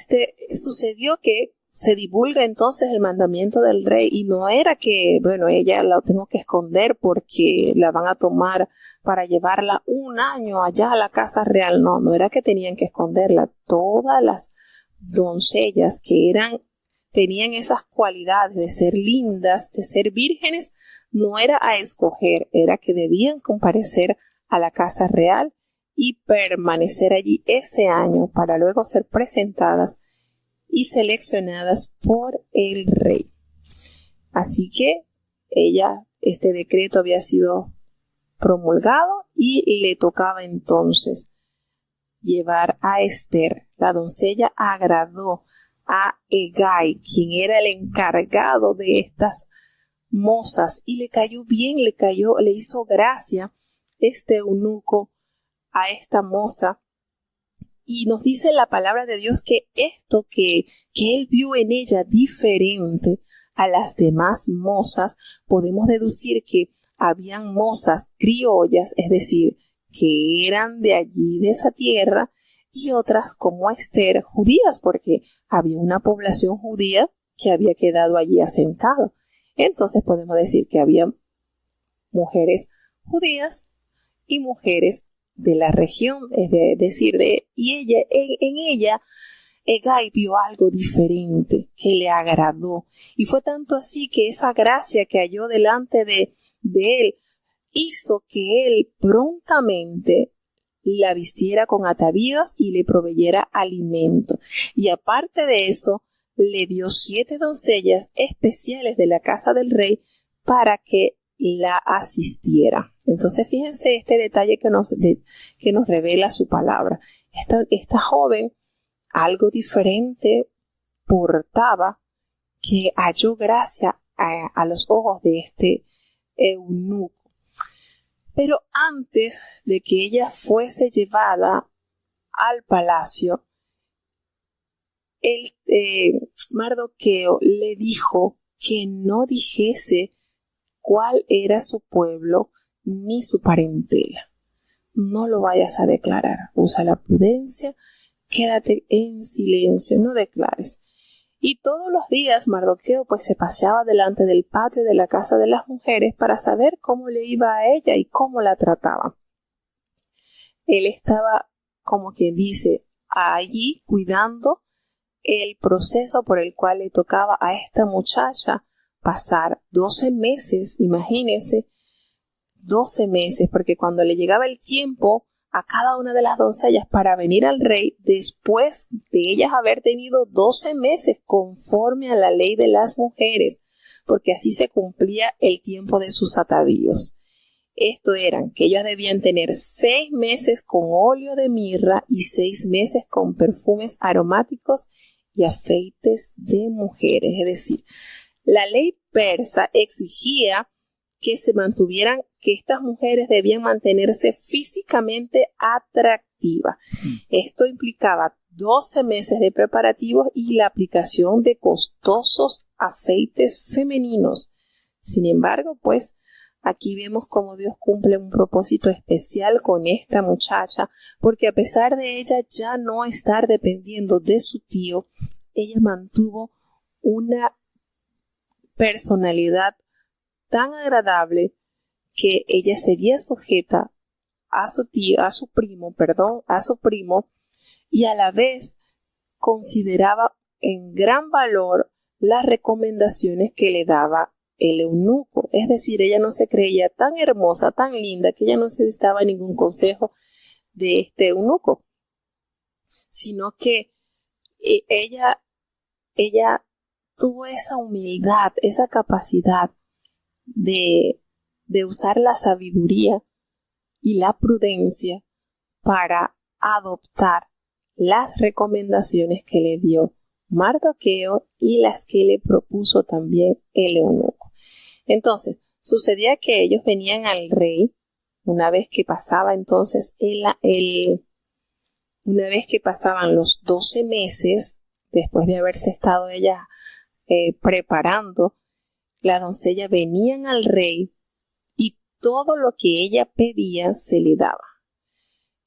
sucedió que se divulga entonces el mandamiento del rey, y no era que, bueno, ella la tengo que esconder porque la van a tomar para llevarla un año allá a la casa real. No era que tenían que esconderla. Todas las doncellas que tenían esas cualidades de ser lindas, de ser vírgenes, no era a escoger, era que debían comparecer a la casa real y permanecer allí ese año para luego ser presentadas y seleccionadas por el rey. Así que este decreto había sido promulgado y le tocaba entonces llevar a Esther. La doncella agradó a Hegai, quien era el encargado de estas mozas, y le cayó bien, le hizo gracia este eunuco a esta moza. Y nos dice la palabra de Dios que esto que él vio en ella diferente a las demás mozas, podemos deducir que habían mozas criollas, es decir, que eran de allí, de esa tierra, y otras como Esther, judías, porque había una población judía que había quedado allí asentado. Entonces podemos decir que había mujeres judías y mujeres de la región, es decir, y en ella Hegai vio algo diferente que le agradó, y fue tanto así que esa gracia que halló delante de él hizo que él prontamente la vistiera con atavíos y le proveyera alimento, y aparte de eso le dio 7 doncellas especiales de la casa del rey para que la asistiera. Entonces fíjense este detalle que nos revela su palabra. Esta joven algo diferente portaba, que halló gracia a los ojos de este eunuco. Pero antes de que ella fuese llevada al palacio, Mardoqueo le dijo que no dijese cuál era su pueblo ni su parentela. No lo vayas a declarar. Usa la prudencia, quédate en silencio, no declares. Y todos los días Mardoqueo pues se paseaba delante del patio de la casa de las mujeres para saber cómo le iba a ella y cómo la trataba. Él estaba, como quien dice, allí cuidando el proceso por el cual le tocaba a esta muchacha pasar 12 meses, imagínense, 12 meses, porque cuando le llegaba el tiempo a cada una de las doncellas para venir al rey, después de ellas haber tenido 12 meses conforme a la ley de las mujeres, porque así se cumplía el tiempo de sus atavíos. Esto eran que ellas debían tener 6 meses con óleo de mirra y 6 meses con perfumes aromáticos y aceites de mujeres. Es decir, la ley persa exigía que que estas mujeres debían mantenerse físicamente atractivas. Esto implicaba 12 meses de preparativos y la aplicación de costosos aceites femeninos. Sin embargo, pues, aquí vemos cómo Dios cumple un propósito especial con esta muchacha, porque a pesar de ella ya no estar dependiendo de su tío, ella mantuvo una personalidad tan agradable que ella seguía sujeta a su primo, y a la vez consideraba en gran valor las recomendaciones que le daba el eunuco. Es decir, ella no se creía tan hermosa, tan linda, que ella no necesitaba ningún consejo de este eunuco, sino que ella tuvo esa humildad, esa capacidad de usar la sabiduría y la prudencia para adoptar las recomendaciones que le dio Mardoqueo y las que le propuso también el eunuco. Entonces, sucedía que ellos venían al rey una vez que pasaba entonces una vez que pasaban los 12 meses, después de haberse estado ella preparando, la doncella venían al rey y todo lo que ella pedía se le daba.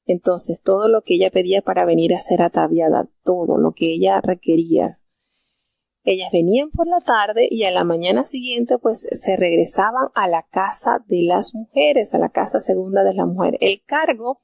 Entonces, todo lo que ella pedía para venir a ser ataviada, todo lo que ella requería, ellas venían por la tarde y a la mañana siguiente pues se regresaban a la casa de las mujeres, a la casa segunda de la mujer. El cargo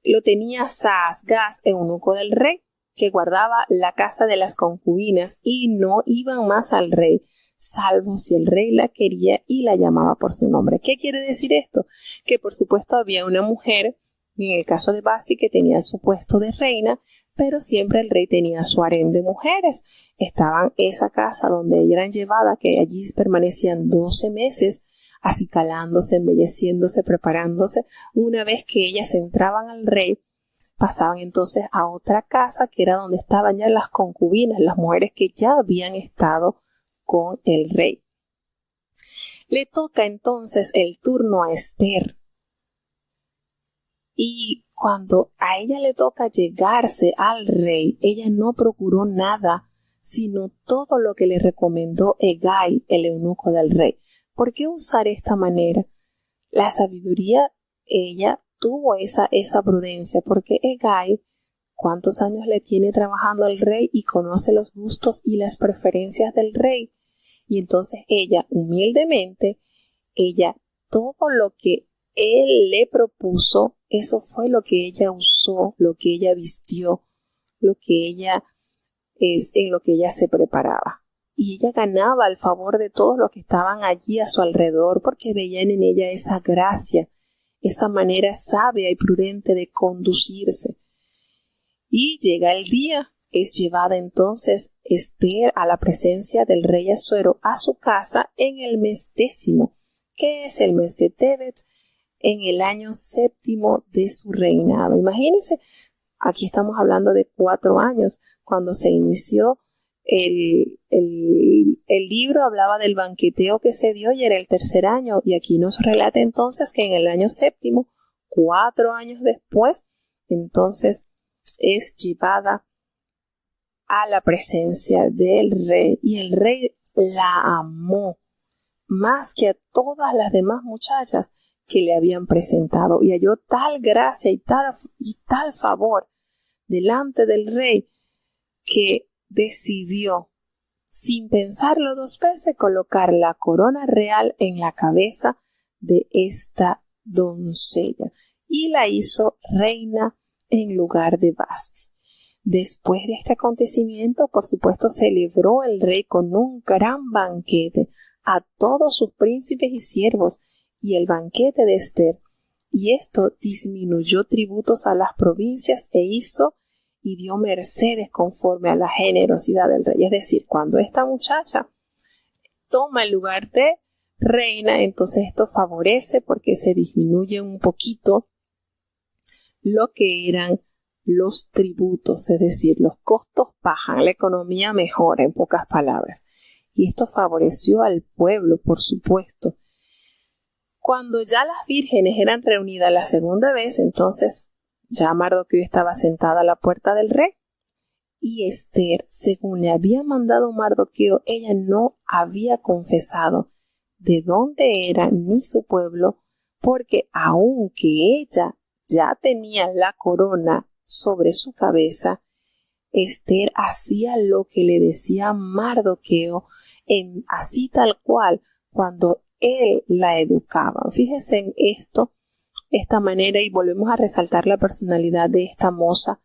lo tenía Saasgaz, eunuco del rey, que guardaba la casa de las concubinas y no iban más al rey, salvo si el rey la quería y la llamaba por su nombre. ¿Qué quiere decir esto? Que por supuesto había una mujer, en el caso de Vasti, que tenía su puesto de reina, pero siempre el rey tenía su harén de mujeres. Estaban esa casa donde eran llevadas, que allí permanecían 12 meses, acicalándose, embelleciéndose, preparándose. Una vez que ellas entraban al rey, pasaban entonces a otra casa, que era donde estaban ya las concubinas, las mujeres que ya habían estado con el rey. Le toca entonces el turno a Esther. Y cuando a ella le toca llegarse al rey, ella no procuró nada, sino todo lo que le recomendó Hegai, el eunuco del rey. ¿Por qué usar esta manera? La sabiduría, ella tuvo esa prudencia, porque Hegai, ¿cuántos años le tiene trabajando al rey y conoce los gustos y las preferencias del rey? Y entonces ella, humildemente, todo lo que él le propuso, eso fue lo que ella usó, lo que ella vistió, en lo que ella se preparaba. Y ella ganaba el favor de todos los que estaban allí a su alrededor, porque veían en ella esa gracia, esa manera sabia y prudente de conducirse. Y llega el día, es llevada entonces Esther a la presencia del rey Asuero a su casa en el mes 10, que es el mes de Tebet, en el año 7 de su reinado. Imagínense, aquí estamos hablando de 4 años. Cuando se inició el libro, hablaba del banqueteo que se dio y era el 3er año, y aquí nos relata entonces que en el año 7, 4 años después, entonces es llevada a la presencia del rey, y el rey la amó más que a todas las demás muchachas que le habían presentado, y halló tal gracia y tal favor delante del rey que decidió, sin pensarlo 2 veces, colocar la corona real en la cabeza de esta doncella y la hizo reina en lugar de Vasti. Después de este acontecimiento, por supuesto, celebró el rey con un gran banquete a todos sus príncipes y siervos, y el banquete de Esther, y esto disminuyó tributos a las provincias y dio mercedes conforme a la generosidad del rey. Es decir, cuando esta muchacha toma el lugar de reina, entonces esto favorece porque se disminuye un poquito lo que eran los tributos, es decir, los costos bajan, la economía mejora, en pocas palabras. Y esto favoreció al pueblo, por supuesto. Cuando ya las vírgenes eran reunidas la segunda vez, entonces ya Mardoqueo estaba sentada a la puerta del rey, y Esther, según le había mandado Mardoqueo, ella no había confesado de dónde era ni su pueblo, porque aunque ella ya tenía la corona sobre su cabeza, Esther hacía lo que le decía Mardoqueo, así tal cual, cuando él la educaba. Fíjense en esta manera, y volvemos a resaltar la personalidad de esta moza.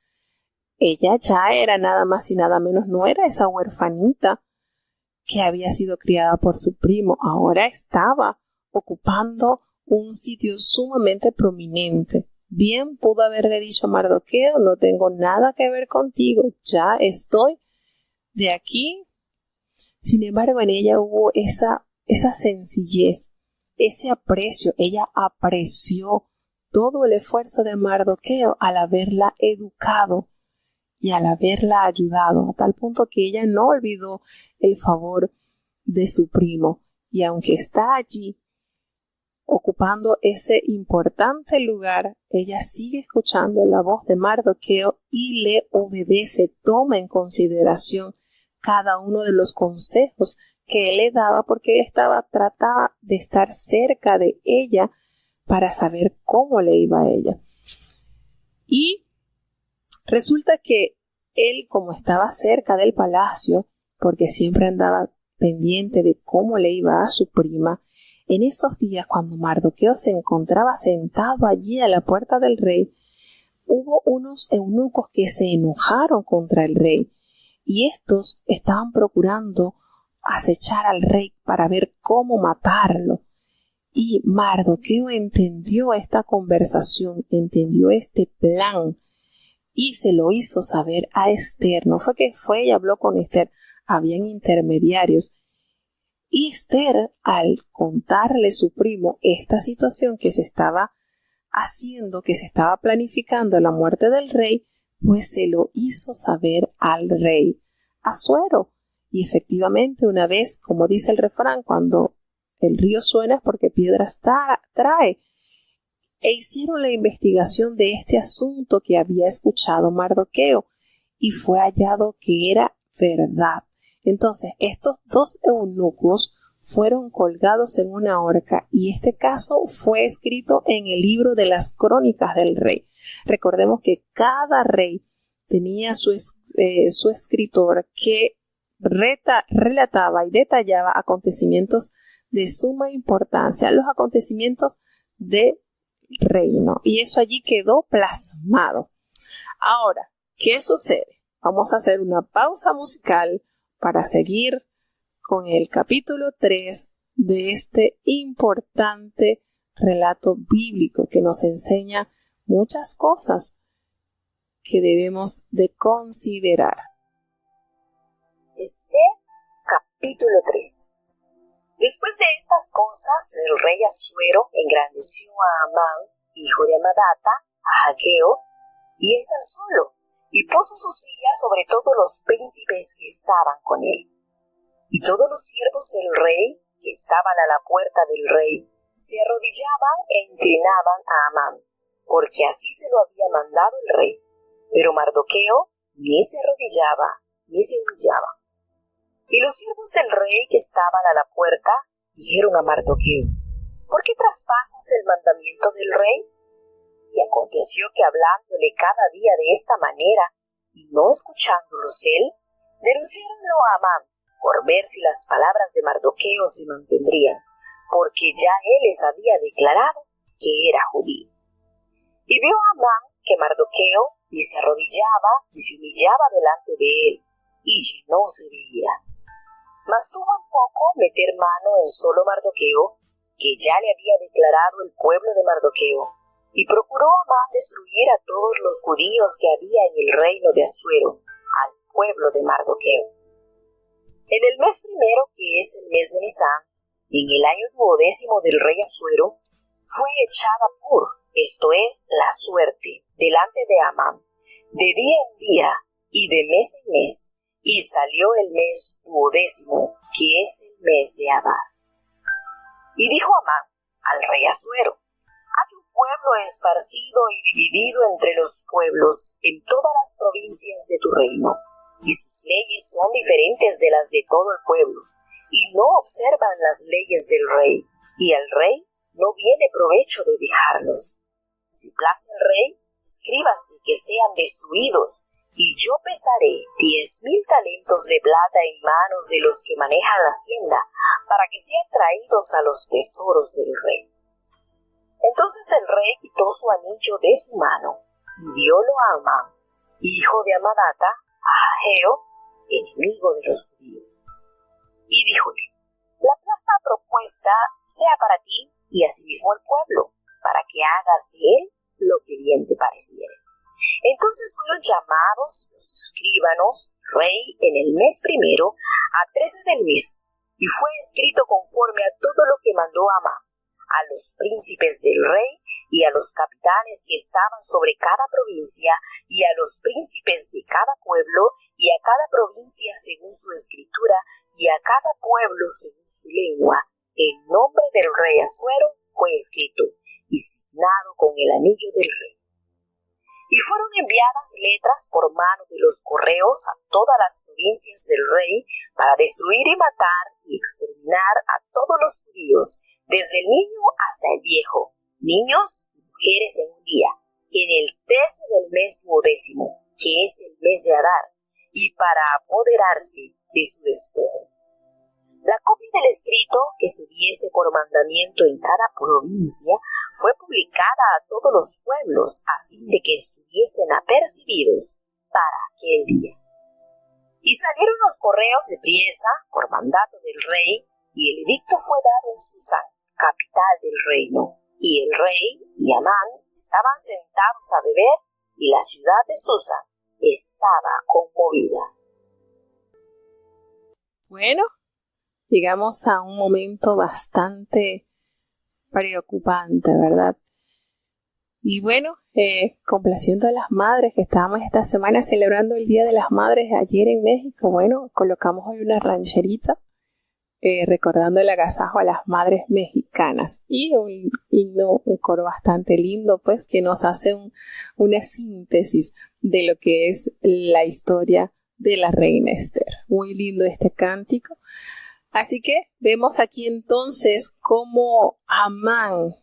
Ella ya era nada más y nada menos, no era esa huerfanita que había sido criada por su primo, ahora estaba ocupando un sitio sumamente prominente. Bien pudo haberle dicho a Mardoqueo: no tengo nada que ver contigo, ya estoy de aquí. Sin embargo, en ella hubo esa sencillez, ese aprecio. Ella apreció todo el esfuerzo de Mardoqueo al haberla educado y al haberla ayudado, a tal punto que ella no olvidó el favor de su primo, y aunque está allí ocupando ese importante lugar, ella sigue escuchando la voz de Mardoqueo y le obedece, toma en consideración cada uno de los consejos que él le daba, porque él trataba de estar cerca de ella para saber cómo le iba a ella. Y resulta que él, como estaba cerca del palacio, porque siempre andaba pendiente de cómo le iba a su prima, en esos días, cuando Mardoqueo se encontraba sentado allí a la puerta del rey, hubo unos eunucos que se enojaron contra el rey, y estos estaban procurando acechar al rey para ver cómo matarlo. Y Mardoqueo entendió esta conversación, entendió este plan, y se lo hizo saber a Esther. No fue que fue y habló con Esther, habían intermediarios. Y Esther, al contarle su primo esta situación que se estaba haciendo, que se estaba planificando la muerte del rey, pues se lo hizo saber al rey Asuero. Y efectivamente, una vez, como dice el refrán, cuando el río suena es porque piedras trae. E hicieron la investigación de este asunto que había escuchado Mardoqueo, y fue hallado que era verdad. Entonces, estos dos eunucos fueron colgados en una horca, y este caso fue escrito en el libro de las crónicas del rey. Recordemos que cada rey tenía su escritor que relataba y detallaba acontecimientos de suma importancia, los acontecimientos de reino, y eso allí quedó plasmado. Ahora, ¿qué sucede? Vamos a hacer una pausa musical para seguir con el capítulo 3 de este importante relato bíblico que nos enseña muchas cosas que debemos de considerar. Esther, capítulo 3. Después de estas cosas, el rey Asuero engrandeció a Amán, hijo de Amadata, a Hageo, y ensalzólo, y puso su silla sobre todos los príncipes que estaban con él. Y todos los siervos del rey, que estaban a la puerta del rey, se arrodillaban e inclinaban a Amán, porque así se lo había mandado el rey. Pero Mardoqueo ni se arrodillaba, ni se humillaba. Y los siervos del rey que estaban a la puerta dijeron a Mardoqueo: ¿por qué traspasas el mandamiento del rey? Y aconteció que hablándole cada día de esta manera, y no escuchándolos él, denunciáronlo a Amán, por ver si las palabras de Mardoqueo se mantendrían, porque ya él les había declarado que era judío. Y vio Amán que Mardoqueo ni se arrodillaba ni se humillaba delante de él, y llenóse de ira. Mas tuvo en poco meter mano en solo Mardoqueo, que ya le había declarado el pueblo de Mardoqueo, y procuró Amán destruir a todos los judíos que había en el reino de Asuero, al pueblo de Mardoqueo. En el mes primero, que es el mes de Nisán, en el año 12 del rey Asuero, fue echada Pur, esto es, la suerte, delante de Amán, de día en día y de mes en mes, y salió el mes 12, que es el mes de Adar. Y dijo Amán al rey Asuero: hay un pueblo esparcido y dividido entre los pueblos en todas las provincias de tu reino, y sus leyes son diferentes de las de todo el pueblo, y no observan las leyes del rey, y al rey no viene provecho de dejarlos. Si place al rey, escríbase que sean destruidos, y yo pesaré 10,000 talentos de plata en manos de los que manejan la hacienda, para que sean traídos a los tesoros del rey. Entonces el rey quitó su anillo de su mano, y diólo a Amán, hijo de Amadata, a Hageo, enemigo de los judíos. Y díjole: la plata propuesta sea para ti y asimismo el pueblo, para que hagas de él lo que bien te pareciere. Entonces fueron llamados los escribanos, rey, en el mes primero, a 13 del mismo, y fue escrito conforme a todo lo que mandó Amán, a los príncipes del rey y a los capitanes que estaban sobre cada provincia, y a los príncipes de cada pueblo, y a cada provincia según su escritura, y a cada pueblo según su lengua, el nombre del rey Asuero fue escrito y signado con el anillo del rey. Y fueron enviadas letras por mano de los correos a todas las provincias del rey para destruir y matar y exterminar a todos los judíos, desde el niño hasta el viejo, niños y mujeres en un día, en el 13 del mes 12º, que es el mes de Adar, y para apoderarse de su despojo. La copia del escrito que se diese por mandamiento en cada provincia fue publicada a todos los pueblos a fin de que estuviesen apercibidos para aquel día. Y salieron los correos de priesa por mandato del rey, y el edicto fue dado en Susán, capital del reino, y el rey y Amán estaban sentados a beber, y la ciudad de Susán estaba conmovida. Bueno, llegamos a un momento bastante preocupante, ¿verdad? Y bueno, complaciendo a las madres que estábamos esta semana celebrando el Día de las Madres ayer en México, bueno, colocamos hoy una rancherita recordando el agasajo a las madres mexicanas y un himno, un coro bastante lindo, pues que nos hace una síntesis de lo que es la historia de la reina Esther. Muy lindo este cántico. Así que vemos aquí entonces cómo Amán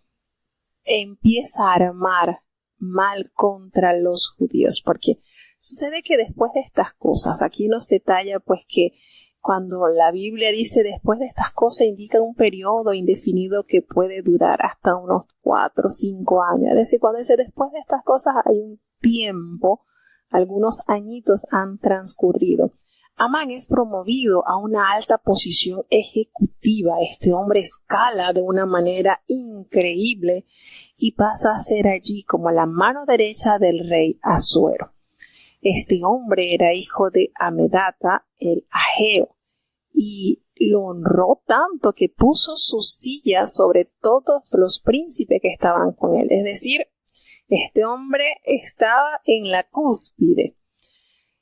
empieza a armar mal contra los judíos, porque sucede que después de estas cosas, aquí nos detalla pues que cuando la Biblia dice después de estas cosas indica un periodo indefinido que puede durar hasta unos 4 o 5 años, es decir, cuando dice después de estas cosas hay un tiempo, algunos añitos han transcurrido. Amán es promovido a una alta posición ejecutiva. Este hombre escala de una manera increíble y pasa a ser allí como la mano derecha del rey Asuero. Este hombre era hijo de Amedata, el Ageo, y lo honró tanto que puso su silla sobre todos los príncipes que estaban con él. Es decir, este hombre estaba en la cúspide.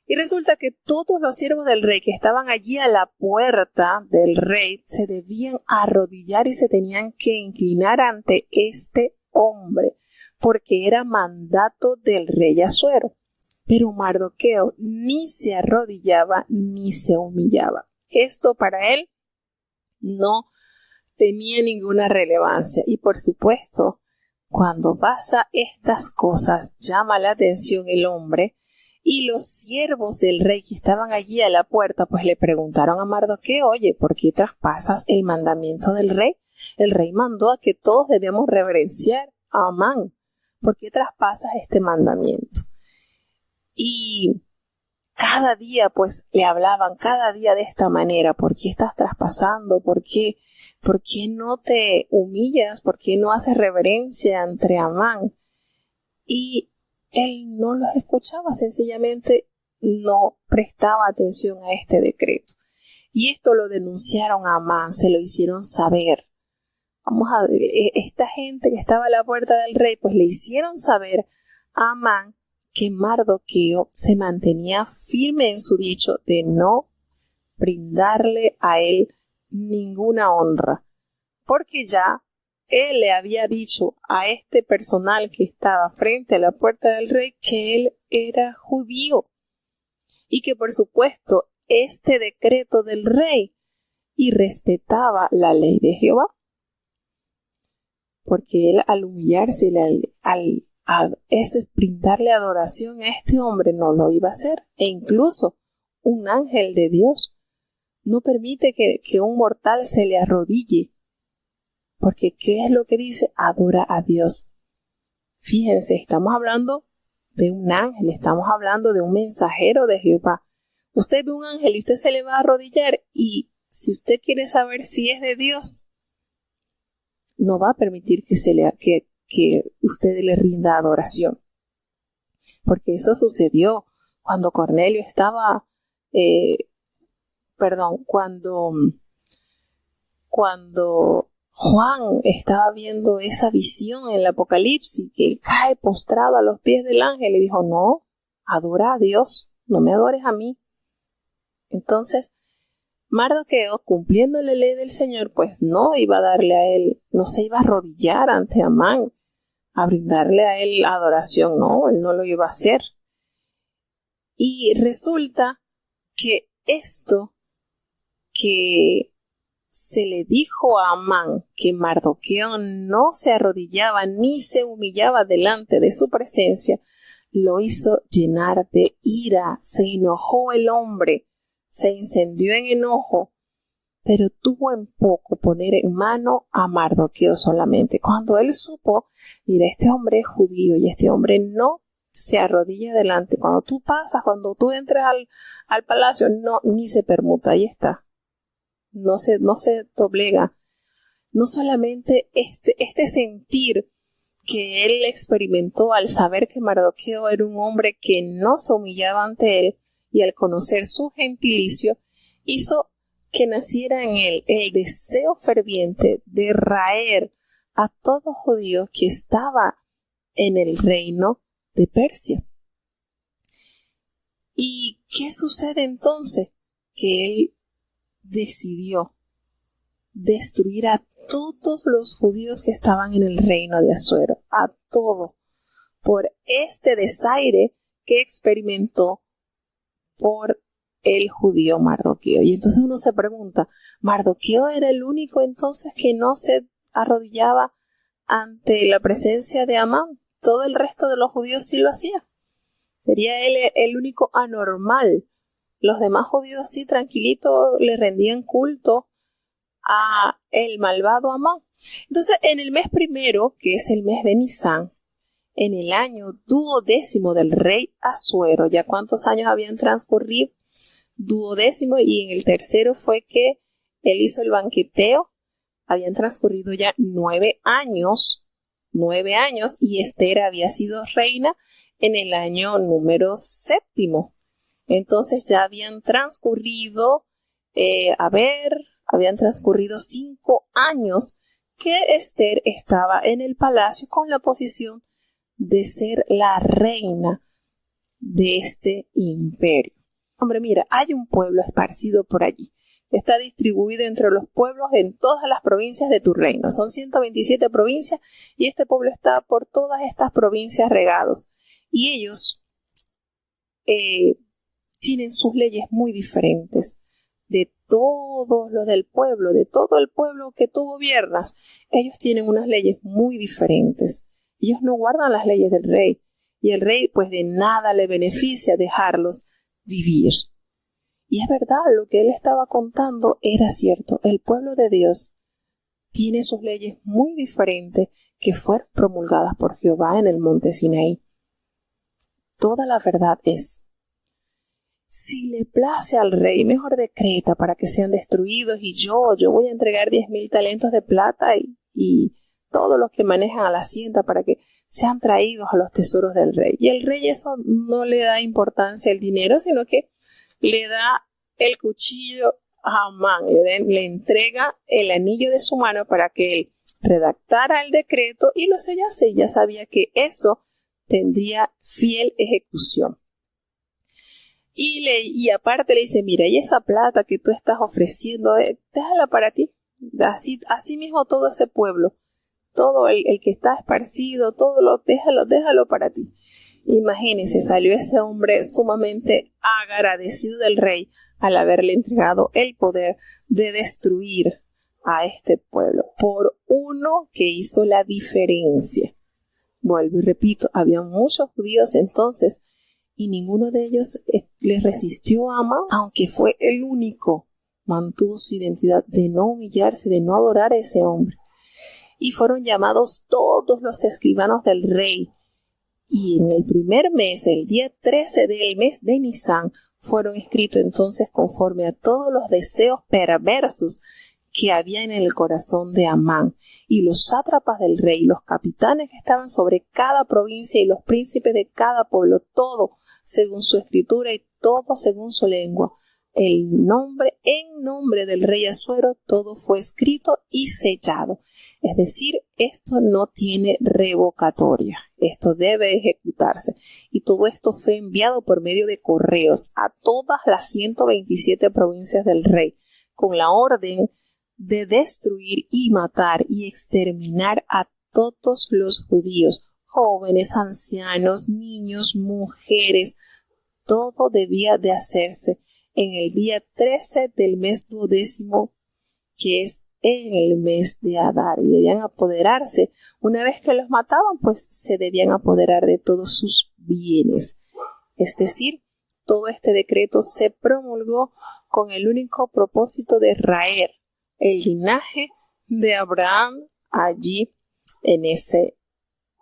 Y resulta que todos los siervos del rey que estaban allí a la puerta del rey se debían arrodillar y se tenían que inclinar ante este hombre, porque era mandato del rey Asuero. Pero Mardoqueo ni se arrodillaba ni se humillaba. Esto para él no tenía ninguna relevancia. Y por supuesto, cuando pasa estas cosas, llama la atención el hombre. Y los siervos del rey que estaban allí a la puerta, pues le preguntaron a Mardoqueo, oye, ¿por qué traspasas el mandamiento del rey? El rey mandó a que todos debíamos reverenciar a Amán. ¿Por qué traspasas este mandamiento? Y cada día, pues, le hablaban cada día de esta manera. ¿Por qué estás traspasando? ¿Por qué no te humillas? ¿Por qué no haces reverencia ante Amán? Y él no los escuchaba, sencillamente no prestaba atención a este decreto. Y esto lo denunciaron a Amán, se lo hicieron saber. Vamos a ver, esta gente que estaba a la puerta del rey, pues le hicieron saber a Amán que Mardoqueo se mantenía firme en su dicho de no brindarle a él ninguna honra, porque ya él le había dicho a este personal que estaba frente a la puerta del rey que él era judío y que por supuesto este decreto del rey y respetaba la ley de Jehová, porque él al humillarse, a eso es brindarle adoración a este hombre, no lo iba a hacer. E incluso un ángel de Dios no permite que un mortal se le arrodille. Porque ¿qué es lo que dice? Adora a Dios. Fíjense, estamos hablando de un ángel, estamos hablando de un mensajero de Jehová. Usted ve un ángel y usted se le va a arrodillar y si usted quiere saber si es de Dios, no va a permitir que usted le rinda adoración. Porque eso sucedió cuando Cornelio estaba, cuando Juan estaba viendo esa visión en el Apocalipsis, que él cae postrado a los pies del ángel y dijo, no, adora a Dios, no me adores a mí. Entonces, Mardoqueo, cumpliendo la ley del Señor, pues no iba a darle a él, no se iba a arrodillar ante Amán, a brindarle a él adoración, no, él no lo iba a hacer. Y resulta que esto que se le dijo a Amán, que Mardoqueo no se arrodillaba ni se humillaba delante de su presencia, lo hizo llenar de ira, se enojó el hombre, se encendió en enojo, pero tuvo en poco poner en mano a Mardoqueo solamente. Cuando él supo, mira, este hombre es judío y este hombre no se arrodilla delante. Cuando tú pasas, cuando tú entras al palacio, no, ni se permuta, ahí está. No se doblega. No solamente este sentir que él experimentó al saber que Mardoqueo era un hombre que no se humillaba ante él, y al conocer su gentilicio, hizo que naciera en él el deseo ferviente de raer a todo judío que estaba en el reino de Persia. ¿Y qué sucede entonces? Que él decidió destruir a todos los judíos que estaban en el reino de Asuero, a todo, por este desaire que experimentó por el judío Mardoqueo. Y entonces uno se pregunta, ¿Mardoqueo era el único entonces que no se arrodillaba ante la presencia de Amán? ¿Todo el resto de los judíos sí lo hacía? ¿Sería él el único anormal? Los demás judíos sí tranquilito le rendían culto a el malvado Amán. Entonces, en el mes primero, que es el mes de Nisán, en el año 12º del rey Asuero, ¿ya cuántos años habían transcurrido? 12º, y en el tercero fue que él hizo el banqueteo. Habían transcurrido ya 9 años, y Esther había sido reina en el año número 7. Entonces ya habían transcurrido, habían transcurrido 5 años que Esther estaba en el palacio con la posición de ser la reina de este imperio. Hombre, mira, hay un pueblo esparcido por allí. Está distribuido entre los pueblos en todas las provincias de tu reino. Son 127 provincias y este pueblo está por todas estas provincias regados. Y ellos tienen sus leyes muy diferentes de todos los del pueblo, de todo el pueblo que tú gobiernas. Ellos tienen unas leyes muy diferentes. Ellos no guardan las leyes del rey. Y el rey, pues, de nada le beneficia dejarlos vivir. Y es verdad, lo que él estaba contando era cierto. El pueblo de Dios tiene sus leyes muy diferentes que fueron promulgadas por Jehová en el monte Sinaí. Toda la verdad es, si le place al rey, mejor decreta para que sean destruidos y yo voy a entregar 10,000 talentos de plata y todos los que manejan a la hacienda para que sean traídos a los tesoros del rey. Y el rey eso no le da importancia al dinero, sino que le da el cuchillo a Amán, le entrega el anillo de su mano para que él redactara el decreto y lo sellase. Ya sabía que eso tendría fiel ejecución. Y aparte le dice, mira, y esa plata que tú estás ofreciendo, déjala para ti. Así mismo todo ese pueblo, todo el que está esparcido, déjalo para ti. Imagínense, salió ese hombre sumamente agradecido del rey al haberle entregado el poder de destruir a este pueblo por uno que hizo la diferencia. Vuelvo y repito, había muchos judíos entonces y ninguno de ellos le resistió a Amán, aunque fue el único, mantuvo su identidad de no humillarse, de no adorar a ese hombre. Y fueron llamados todos los escribanos del rey. Y en el primer mes, el día 13 del mes de Nisán, fueron escritos entonces conforme a todos los deseos perversos que había en el corazón de Amán. Y los sátrapas del rey, los capitanes que estaban sobre cada provincia y los príncipes de cada pueblo, todo según su escritura y todo según su lengua, en nombre del rey Asuero, todo fue escrito y sellado. Es decir, esto no tiene revocatoria. Esto debe ejecutarse. Y todo esto fue enviado por medio de correos a todas las 127 provincias del rey, con la orden de destruir y matar y exterminar a todos los judíos, jóvenes, ancianos, niños, mujeres. Todo debía de hacerse en el día 13 del mes 12º, que es en el mes de Adar, y debían apoderarse. Una vez que los mataban, pues se debían apoderar de todos sus bienes. Es decir, todo este decreto se promulgó con el único propósito de raer el linaje de Abraham allí en ese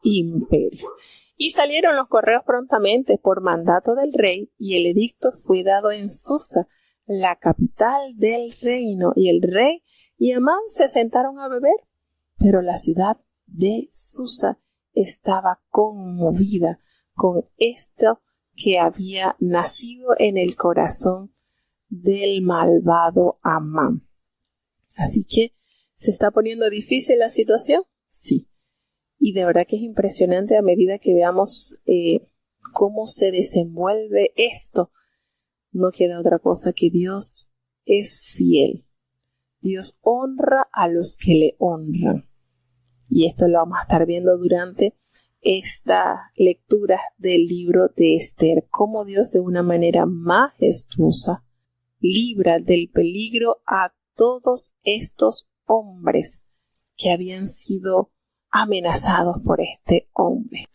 imperio. Y salieron los correos prontamente por mandato del rey, y el edicto fue dado en Susa, la capital del reino, y el rey y Amán se sentaron a beber, pero la ciudad de Susa estaba conmovida con esto que había nacido en el corazón del malvado Amán. Así que, ¿se está poniendo difícil la situación? Sí. Y de verdad que es impresionante a medida que veamos cómo se desenvuelve esto. No queda otra cosa que Dios es fiel. Dios honra a los que le honran. Y esto lo vamos a estar viendo durante esta lectura del libro de Esther. Cómo Dios de una manera majestuosa libra del peligro a todos estos hombres que habían sido amenazados por este hombre.